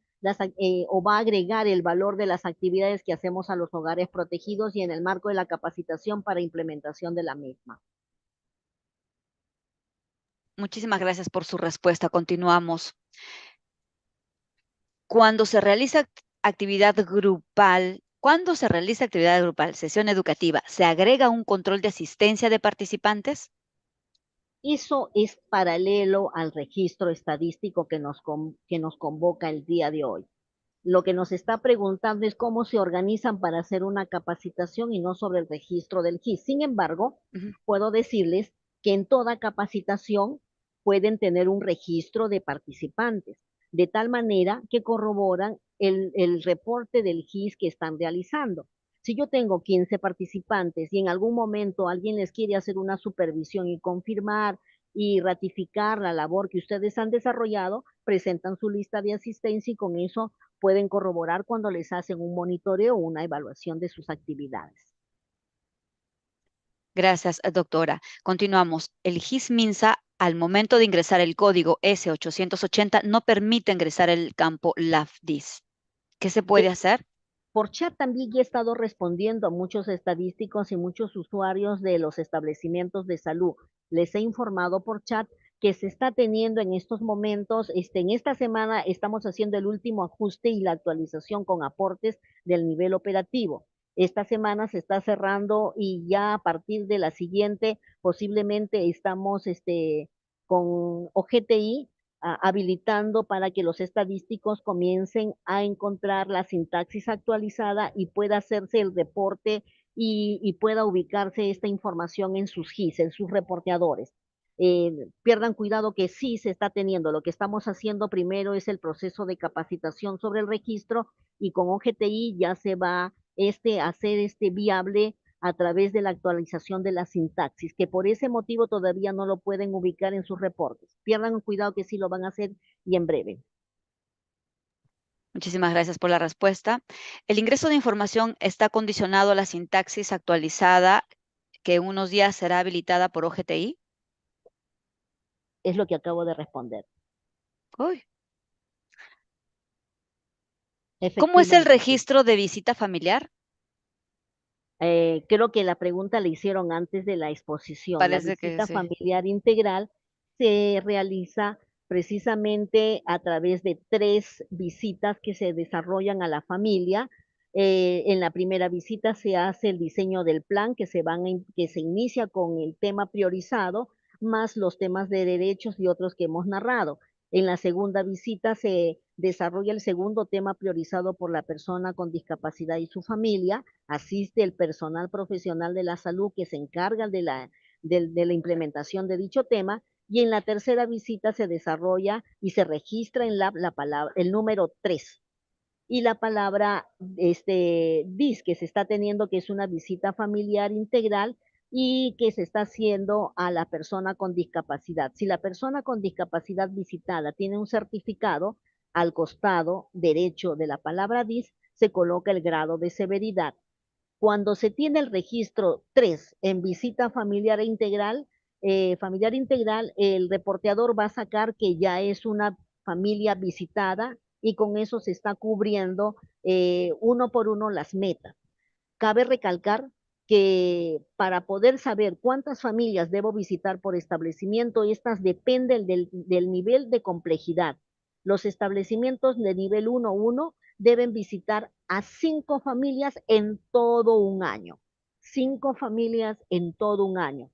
o va a agregar el valor de las actividades que hacemos a los hogares protegidos y en el marco de la capacitación para implementación de la misma. Muchísimas gracias por su respuesta. Continuamos. Cuando se realiza actividad grupal, sesión educativa, ¿se agrega un control de asistencia de participantes? Eso es paralelo al registro estadístico que nos convoca el día de hoy. Lo que nos está preguntando es cómo se organizan para hacer una capacitación y no sobre el registro del GIS. Sin embargo, puedo decirles que en toda capacitación pueden tener un registro de participantes, de tal manera que corroboran el reporte del GIS que están realizando. Si yo tengo 15 participantes y en algún momento alguien les quiere hacer una supervisión y confirmar y ratificar la labor que ustedes han desarrollado, presentan su lista de asistencia y con eso pueden corroborar cuando les hacen un monitoreo o una evaluación de sus actividades. Gracias, doctora. Continuamos. El GIS-MINSA, al momento de ingresar el código S880, no permite ingresar el campo LAFDIS. ¿Qué se puede hacer? Por chat también ya he estado respondiendo a muchos estadísticos y muchos usuarios de los establecimientos de salud. Les he informado por chat que se está teniendo en estos momentos, en esta semana estamos haciendo el último ajuste y la actualización con aportes del nivel operativo. Esta semana se está cerrando y ya a partir de la siguiente posiblemente estamos con OGTI habilitando para que los estadísticos comiencen a encontrar la sintaxis actualizada y pueda hacerse el reporte y pueda ubicarse esta información en sus GIS, en sus reporteadores. Pierdan cuidado que sí se está teniendo. Lo que estamos haciendo primero es el proceso de capacitación sobre el registro y con OGTI ya se va a hacer viable a través de la actualización de la sintaxis, que por ese motivo todavía no lo pueden ubicar en sus reportes. Pierdan cuidado que sí lo van a hacer y en breve. Muchísimas gracias por la respuesta. El ingreso de información está condicionado a la sintaxis actualizada que en unos días será habilitada por OGTI. Es lo que acabo de responder. Uy. ¿Cómo es el registro de visita familiar? Creo que la pregunta la hicieron antes de la exposición. Parece La que visita sí. familiar integral se realiza precisamente a través de 3 visitas que se desarrollan a la familia. En la primera visita se hace el diseño del plan que se inicia con el tema priorizado, más los temas de derechos y otros que hemos narrado. En la segunda visita se desarrolla el segundo tema priorizado por la persona con discapacidad y su familia. Asiste el personal profesional de la salud que se encarga de la implementación de dicho tema. Y en la tercera visita se desarrolla y se registra en la palabra, el número 3. Y la palabra DIS que se está teniendo, que es una visita familiar integral y que se está haciendo a la persona con discapacidad. Si la persona con discapacidad visitada tiene un certificado, al costado derecho de la palabra DIS se coloca el grado de severidad. Cuando se tiene el registro 3 en visita familiar integral, el reporteador va a sacar que ya es una familia visitada y con eso se está cubriendo uno por uno las metas. Cabe recalcar que para poder saber cuántas familias debo visitar por establecimiento, estas dependen del nivel de complejidad. Los establecimientos de nivel 1.1 deben visitar a 5 familias en todo un año. 5 familias en todo un año.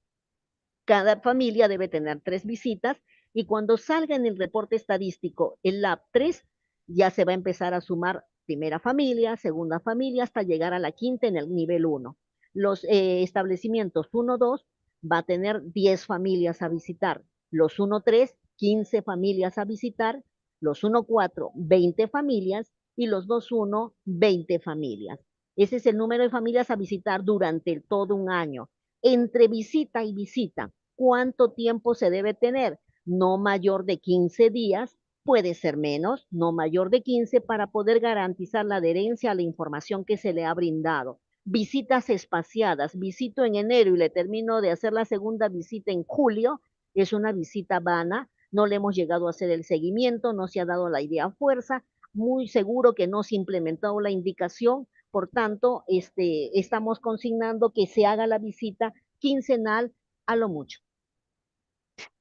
Cada familia debe tener 3 visitas y cuando salga en el reporte estadístico el LAB 3, ya se va a empezar a sumar primera familia, segunda familia, hasta llegar a la quinta en el nivel 1. Los establecimientos 1-2 va a tener 10 familias a visitar, los 1-3, 15 familias a visitar, los 1-4, 20 familias y los 2-1, 20 familias. Ese es el número de familias a visitar durante todo un año. Entre visita y visita, ¿cuánto tiempo se debe tener? No mayor de 15 días, puede ser menos, no mayor de 15 para poder garantizar la adherencia a la información que se le ha brindado. Visitas espaciadas, visito en enero y le termino de hacer la segunda visita en julio, es una visita vana, no le hemos llegado a hacer el seguimiento, no se ha dado la idea a fuerza, muy seguro que no se ha implementado la indicación, por tanto, estamos consignando que se haga la visita quincenal a lo mucho.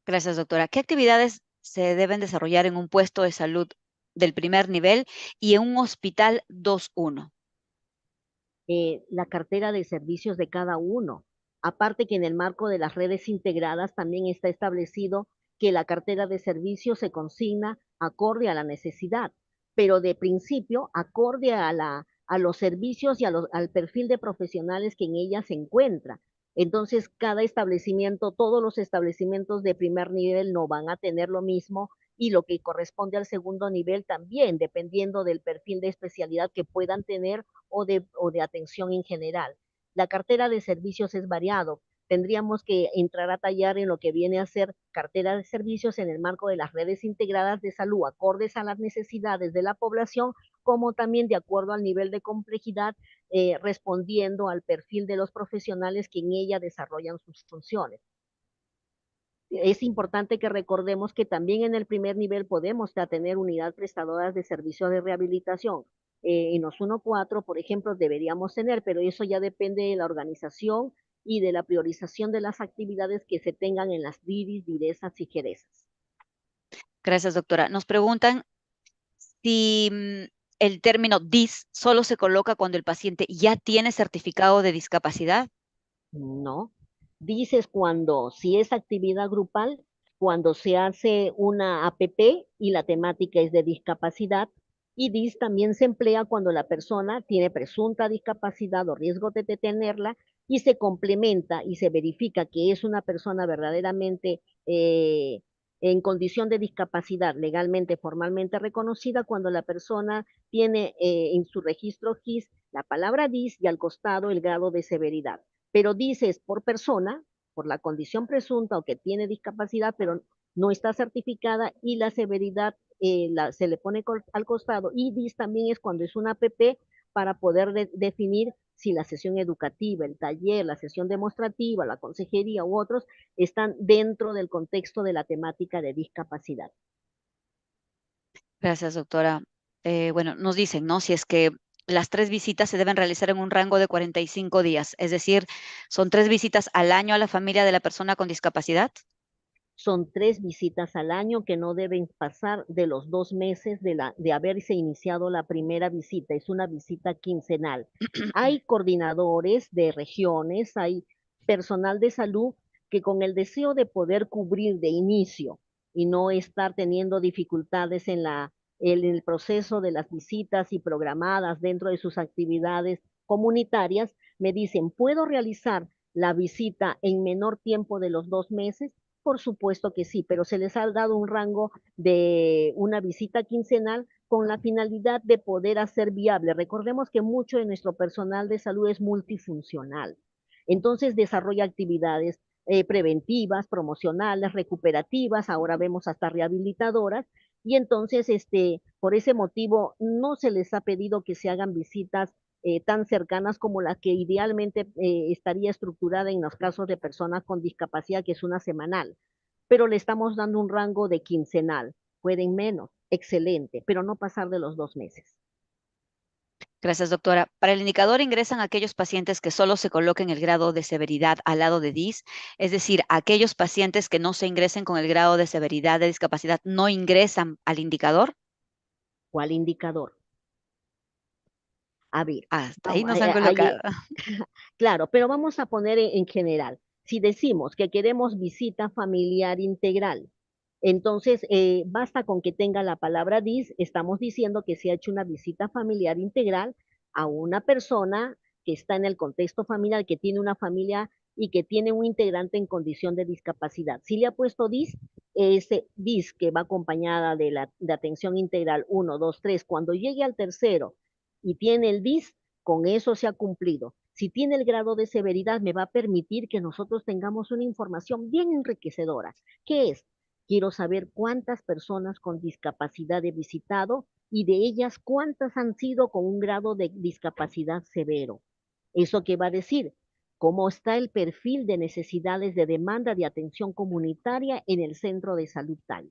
Gracias, doctora. ¿Qué actividades se deben desarrollar en un puesto de salud del primer nivel y en un hospital 2-1? La cartera de servicios de cada uno. Aparte que en el marco de las redes integradas también está establecido que la cartera de servicios se consigna acorde a la necesidad, pero de principio acorde a los servicios y al perfil de profesionales que en ella se encuentra. Entonces, cada establecimiento, todos los establecimientos de primer nivel no van a tener lo mismo y lo que corresponde al segundo nivel también, dependiendo del perfil de especialidad que puedan tener o de atención en general. La cartera de servicios es variado. Tendríamos que entrar a tallar en lo que viene a ser cartera de servicios en el marco de las redes integradas de salud, acordes a las necesidades de la población, como también de acuerdo al nivel de complejidad, respondiendo al perfil de los profesionales que en ella desarrollan sus funciones. Es importante que recordemos que también en el primer nivel podemos tener unidades prestadoras de servicios de rehabilitación. En los 1-4, por ejemplo, deberíamos tener, pero eso ya depende de la organización y de la priorización de las actividades que se tengan en las DIRIS, DIRESAS y JERESAS. Gracias, doctora. Nos preguntan si el término DIS solo se coloca cuando el paciente ya tiene certificado de discapacidad. No. Dices cuando, si es actividad grupal, cuando se hace una APP y la temática es de discapacidad, y DIS también se emplea cuando la persona tiene presunta discapacidad o riesgo de tenerla y se complementa y se verifica que es una persona verdaderamente en condición de discapacidad legalmente, formalmente reconocida, cuando la persona tiene en su registro GIS la palabra DIS y al costado el grado de severidad, pero dices por persona, por la condición presunta o que tiene discapacidad, pero no está certificada y la severidad se le pone al costado. Y DIS también es cuando es una APP para poder definir si la sesión educativa, el taller, la sesión demostrativa, la consejería u otros están dentro del contexto de la temática de discapacidad. Gracias, doctora. Bueno, nos dicen, ¿no? Si es que las 3 visitas se deben realizar en un rango de 45 días, es decir, son 3 visitas al año a la familia de la persona con discapacidad. Son 3 visitas al año que no deben pasar de los 2 meses de haberse iniciado la primera visita. Es una visita quincenal. Hay coordinadores de regiones, hay personal de salud que con el deseo de poder cubrir de inicio y no estar teniendo dificultades en el proceso de las visitas y programadas dentro de sus actividades comunitarias, me dicen, ¿puedo realizar la visita en menor tiempo de los 2 meses? Por supuesto que sí, pero se les ha dado un rango de una visita quincenal con la finalidad de poder hacer viable. Recordemos que mucho de nuestro personal de salud es multifuncional. Entonces desarrolla actividades preventivas, promocionales, recuperativas, ahora vemos hasta rehabilitadoras, y entonces por ese motivo no se les ha pedido que se hagan visitas tan cercanas como la que idealmente estaría estructurada en los casos de personas con discapacidad, que es una semanal, pero le estamos dando un rango de quincenal. Pueden menos, excelente, pero no pasar de los 2 meses. Gracias, doctora. Para el indicador ingresan aquellos pacientes que solo se coloquen el grado de severidad al lado de DIS, es decir, aquellos pacientes que no se ingresen con el grado de severidad de discapacidad no ingresan al indicador. ¿Cuál indicador? A ver, Hasta ahí vamos, nos han colocado. claro, pero vamos a poner en general. Si decimos que queremos visita familiar integral, entonces basta con que tenga la palabra DIS, estamos diciendo que se ha hecho una visita familiar integral a una persona que está en el contexto familiar, que tiene una familia y que tiene un integrante en condición de discapacidad. Si le ha puesto DIS, ese DIS que va acompañada de atención integral 1, 2, 3, cuando llegue al tercero y tiene el DIS, con eso se ha cumplido. Si tiene el grado de severidad, me va a permitir que nosotros tengamos una información bien enriquecedora. ¿Qué es? Quiero saber cuántas personas con discapacidad he visitado y de ellas cuántas han sido con un grado de discapacidad severo. ¿Eso qué va a decir? ¿Cómo está el perfil de necesidades de demanda de atención comunitaria en el centro de salud tal?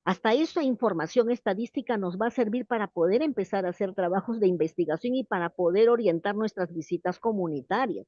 Hasta esa información estadística nos va a servir para poder empezar a hacer trabajos de investigación y para poder orientar nuestras visitas comunitarias.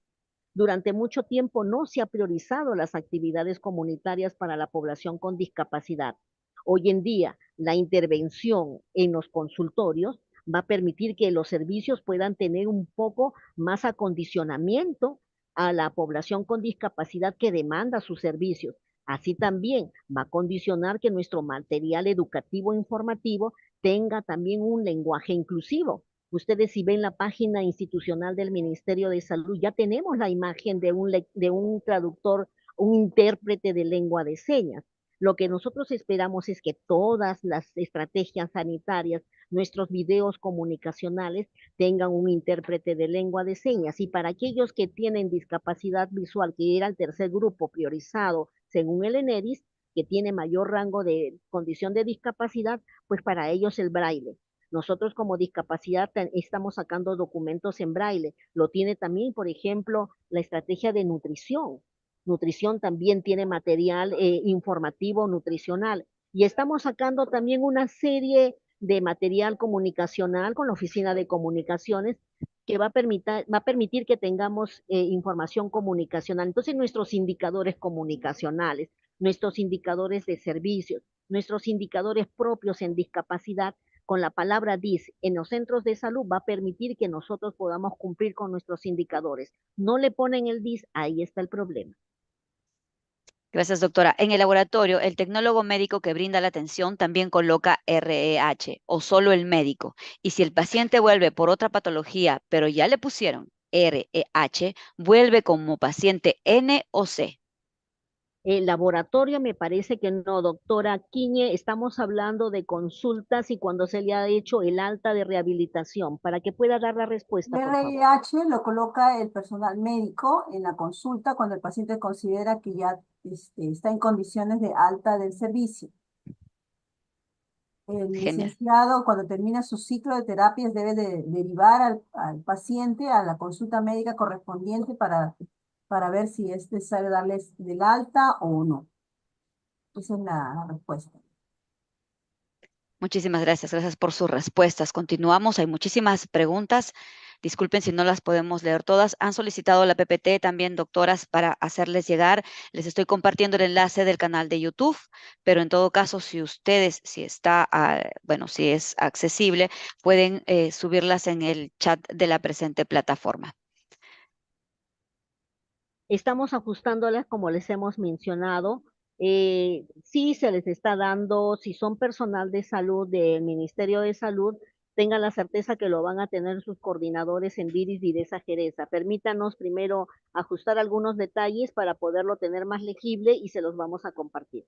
Durante mucho tiempo no se ha priorizado las actividades comunitarias para la población con discapacidad. Hoy en día, la intervención en los consultorios va a permitir que los servicios puedan tener un poco más acondicionamiento a la población con discapacidad que demanda sus servicios. Así también va a condicionar que nuestro material educativo e informativo tenga también un lenguaje inclusivo. Ustedes si ven la página institucional del Ministerio de Salud, ya tenemos la imagen de un traductor, un intérprete de lengua de señas. Lo que nosotros esperamos es que todas las estrategias sanitarias, nuestros videos comunicacionales, tengan un intérprete de lengua de señas. Y para aquellos que tienen discapacidad visual, que era el tercer grupo priorizado según el ENEDIS, que tiene mayor rango de condición de discapacidad, pues para ellos el braille. Nosotros como discapacidad estamos sacando documentos en braille. Lo tiene también, por ejemplo, la estrategia de nutrición. Nutrición también tiene material informativo nutricional. Y estamos sacando también una serie de material comunicacional con la Oficina de Comunicaciones que va a permitir que tengamos información comunicacional. Entonces, nuestros indicadores comunicacionales, nuestros indicadores de servicios, nuestros indicadores propios en discapacidad, con la palabra DIS en los centros de salud va a permitir que nosotros podamos cumplir con nuestros indicadores. No le ponen el DIS, ahí está el problema. Gracias, doctora. En el laboratorio, el tecnólogo médico que brinda la atención también coloca REH o solo el médico. Y si el paciente vuelve por otra patología, pero ya le pusieron REH, vuelve como paciente N o C. El laboratorio me parece que no, doctora Quiñe, estamos hablando de consultas y cuando se le ha hecho el alta de rehabilitación, para que pueda dar la respuesta, por favor. RH lo coloca el personal médico en la consulta cuando el paciente considera que ya está en condiciones de alta del servicio. El Genial. licenciado, cuando termina su ciclo de terapias, debe de derivar al paciente a la consulta médica correspondiente para ver si es necesario darles del alta o no. Esa es la respuesta. Muchísimas gracias. Gracias por sus respuestas. Continuamos. Hay muchísimas preguntas. Disculpen si no las podemos leer todas. Han solicitado la PPT también, doctoras, para hacerles llegar. Les estoy compartiendo el enlace del canal de YouTube, pero en todo caso, si ustedes, si está, bueno, si es accesible, pueden subirlas en el chat de la presente plataforma. Estamos ajustándolas como les hemos mencionado. Sí se les está dando, si son personal de salud del Ministerio de Salud, tengan la certeza que lo van a tener sus coordinadores en DIRIS y DESA Jereza. Permítanos primero ajustar algunos detalles para poderlo tener más legible y se los vamos a compartir.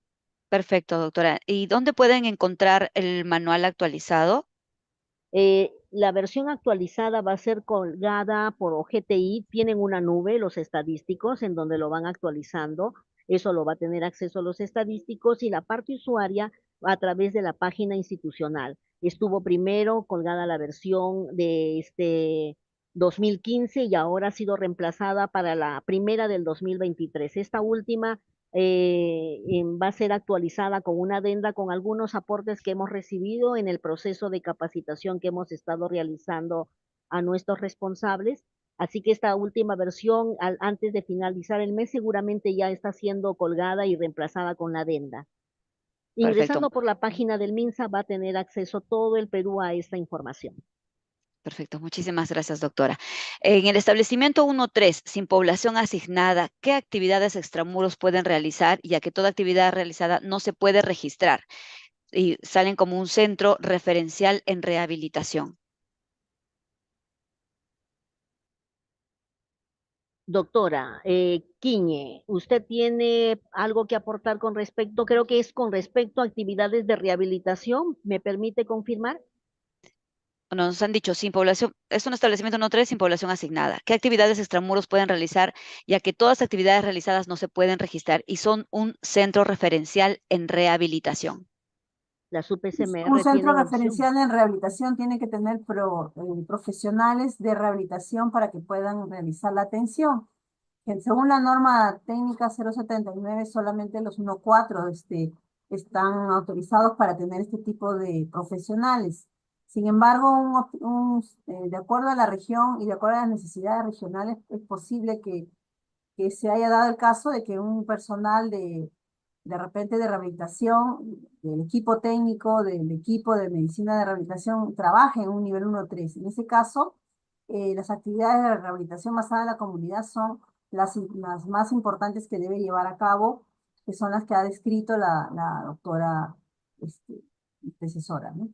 Perfecto, doctora. ¿Y dónde pueden encontrar el manual actualizado? La versión actualizada va a ser colgada por OGTI, tienen una nube, los estadísticos, en donde lo van actualizando. Eso lo va a tener acceso a los estadísticos y la parte usuaria a través de la página institucional. Estuvo primero colgada la versión de 2015 y ahora ha sido reemplazada para la primera del 2023. Esta última va a ser actualizada con una adenda con algunos aportes que hemos recibido en el proceso de capacitación que hemos estado realizando a nuestros responsables. Así que esta última versión, antes de finalizar el mes, seguramente ya está siendo colgada y reemplazada con la adenda. Perfecto. Ingresando por la página del MINSA va a tener acceso todo el Perú a esta información. Perfecto, muchísimas gracias, doctora. En el establecimiento 1.3, sin población asignada, ¿qué actividades extramuros pueden realizar, ya que toda actividad realizada no se puede registrar y salen como un centro referencial en rehabilitación? Doctora Quiñe, ¿usted tiene algo que aportar con respecto, creo que es con respecto a actividades de rehabilitación? ¿Me permite confirmar? Nos han dicho sin población, es un establecimiento 1.3 sin población asignada. ¿Qué actividades extramuros pueden realizar, ya que todas actividades realizadas no se pueden registrar y son un centro referencial en rehabilitación? Las Un UPCMR centro tienen opción. referencial en rehabilitación tiene que tener profesionales de rehabilitación para que puedan realizar la atención. Que según la norma técnica 079, solamente los 1.4 están autorizados para tener este tipo de profesionales. Sin embargo, de acuerdo a la región y de acuerdo a las necesidades regionales, es posible que se haya dado el caso de que un personal de repente de rehabilitación, del equipo técnico, del equipo de medicina de rehabilitación, trabaje en un nivel 1-3. En ese caso, las actividades de rehabilitación basada en la comunidad son las más importantes que debe llevar a cabo, que son las que ha descrito la doctora este, antecesora, ¿no?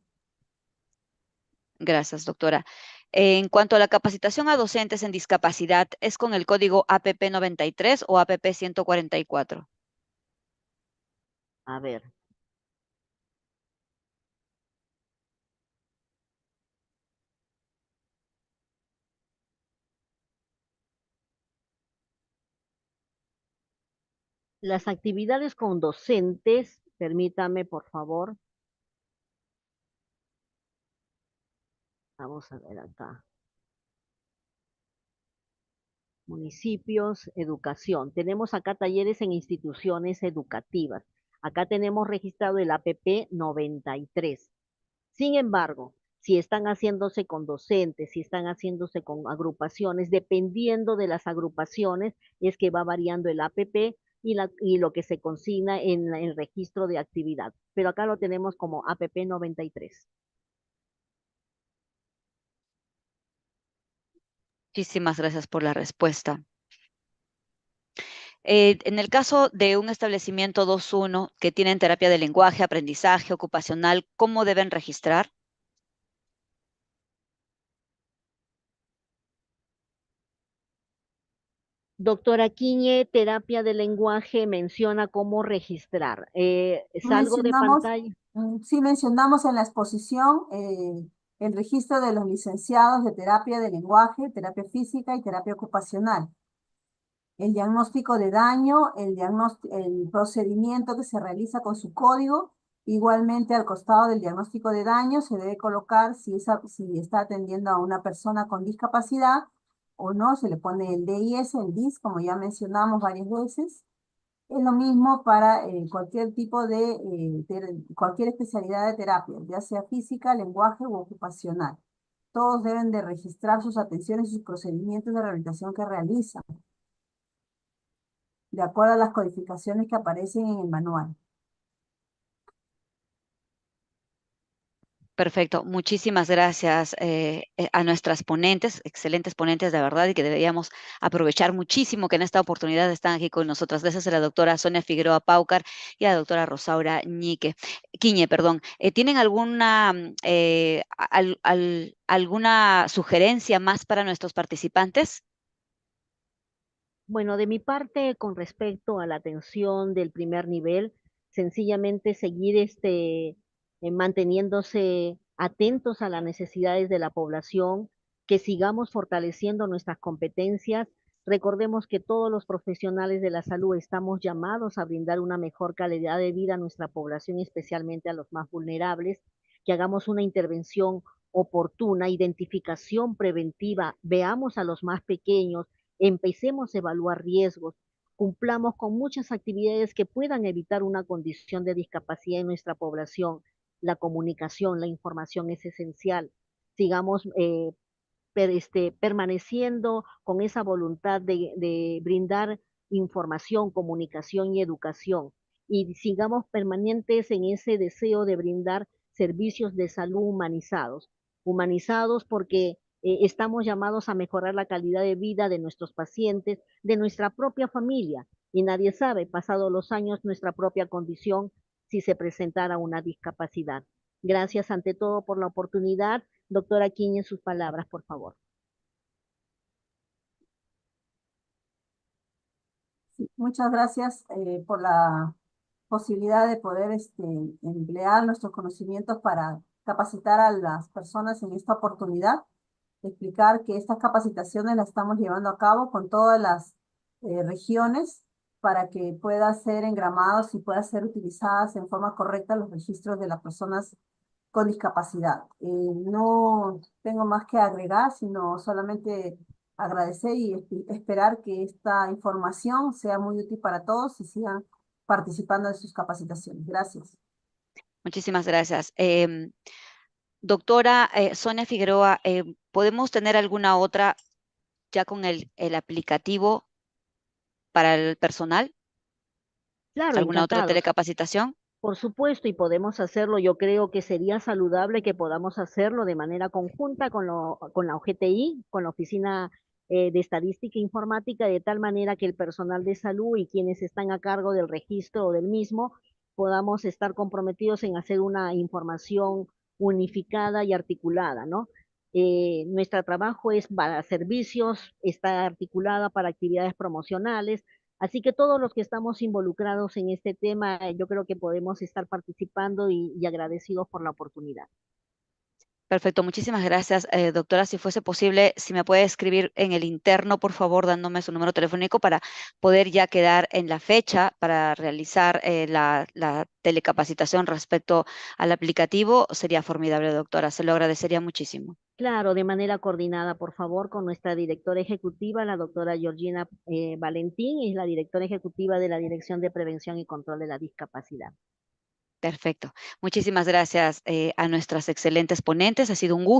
Gracias, doctora. En cuanto a la capacitación a docentes en discapacidad, ¿es con el código APP 93 o APP 144? A ver, las actividades con docentes, permítame, por favor. Vamos a ver acá. Municipios, educación. Tenemos acá talleres en instituciones educativas. Acá tenemos registrado el APP 93. Sin embargo, si están haciéndose con docentes, si están haciéndose con agrupaciones, dependiendo de las agrupaciones, es que va variando el APP y lo que se consigna en el registro de actividad. Pero acá lo tenemos como APP 93. Muchísimas gracias por la respuesta. En el caso de un establecimiento 2.1 que tienen terapia de lenguaje, aprendizaje, ocupacional, ¿cómo deben registrar? Doctora Quiñe, terapia de lenguaje menciona cómo registrar. Salgo de Mencionamos, pantalla. sí mencionamos en la exposición el registro de los licenciados de terapia de lenguaje, terapia física y terapia ocupacional. El diagnóstico de daño, el procedimiento que se realiza con su código. Igualmente, al costado del diagnóstico de daño se debe colocar si está atendiendo a una persona con discapacidad o no, se le pone el DIS, el DIS, como ya mencionamos varias veces. Es lo mismo para cualquier tipo cualquier especialidad de terapia, ya sea física, lenguaje u ocupacional. Todos deben de registrar sus atenciones y sus procedimientos de rehabilitación que realizan, de acuerdo a las codificaciones que aparecen en el manual. Perfecto. Muchísimas gracias a nuestras ponentes, excelentes ponentes de verdad, y que deberíamos aprovechar muchísimo que en esta oportunidad están aquí con nosotras. Gracias a la doctora Sonia Figueroa Paucar y a la doctora Rosaura Quiñe, perdón. ¿Tienen alguna, alguna sugerencia más para nuestros participantes? Bueno, de mi parte, con respecto a la atención del primer nivel, sencillamente seguir manteniéndose atentos a las necesidades de la población, que sigamos fortaleciendo nuestras competencias. Recordemos que todos los profesionales de la salud estamos llamados a brindar una mejor calidad de vida a nuestra población, especialmente a los más vulnerables, que hagamos una intervención oportuna, identificación preventiva, veamos a los más pequeños, empecemos a evaluar riesgos, cumplamos con muchas actividades que puedan evitar una condición de discapacidad en nuestra población. La comunicación, la información es esencial. Sigamos permaneciendo con esa voluntad de brindar información, comunicación y educación. Y sigamos permanentes en ese deseo de brindar servicios de salud humanizados. humanizados, porque estamos llamados a mejorar la calidad de vida de nuestros pacientes, de nuestra propia familia, y nadie sabe, pasados los años, nuestra propia condición si se presentara una discapacidad. Gracias ante todo por la oportunidad. Doctora Quiñe, sus palabras, por favor. Sí, muchas gracias por la posibilidad de poder emplear nuestros conocimientos para capacitar a las personas en esta oportunidad, explicar que estas capacitaciones las estamos llevando a cabo con todas las regiones para que pueda ser engramados y pueda ser utilizadas en forma correcta los registros de las personas con discapacidad. No tengo más que agregar, sino solamente agradecer y esperar que esta información sea muy útil para todos y sigan participando de sus capacitaciones. Gracias. Muchísimas gracias. Doctora Sonia Figueroa, ¿podemos tener alguna otra ya con el aplicativo para el personal? Claro, ¿Alguna otra encantados. telecapacitación? Por supuesto, y podemos hacerlo. Yo creo que sería saludable que podamos hacerlo de manera conjunta con la OGTI, con la Oficina de Estadística e Informática, de tal manera que el personal de salud y quienes están a cargo del registro del mismo podamos estar comprometidos en hacer una información unificada y articulada, ¿no? Nuestro trabajo es para servicios, está articulada para actividades promocionales. Así que todos los que estamos involucrados en este tema, yo creo que podemos estar participando y agradecidos por la oportunidad. Perfecto, muchísimas gracias, doctora. Si fuese posible, si me puede escribir en el interno, por favor, dándome su número telefónico para poder ya quedar en la fecha para realizar la telecapacitación respecto al aplicativo, sería formidable, doctora. Se lo agradecería muchísimo. Claro, de manera coordinada, por favor, con nuestra directora ejecutiva, la doctora Georgina Valentín, es la directora ejecutiva de la Dirección de Prevención y Control de la Discapacidad. Perfecto. Muchísimas gracias a nuestras excelentes ponentes. Ha sido un gusto.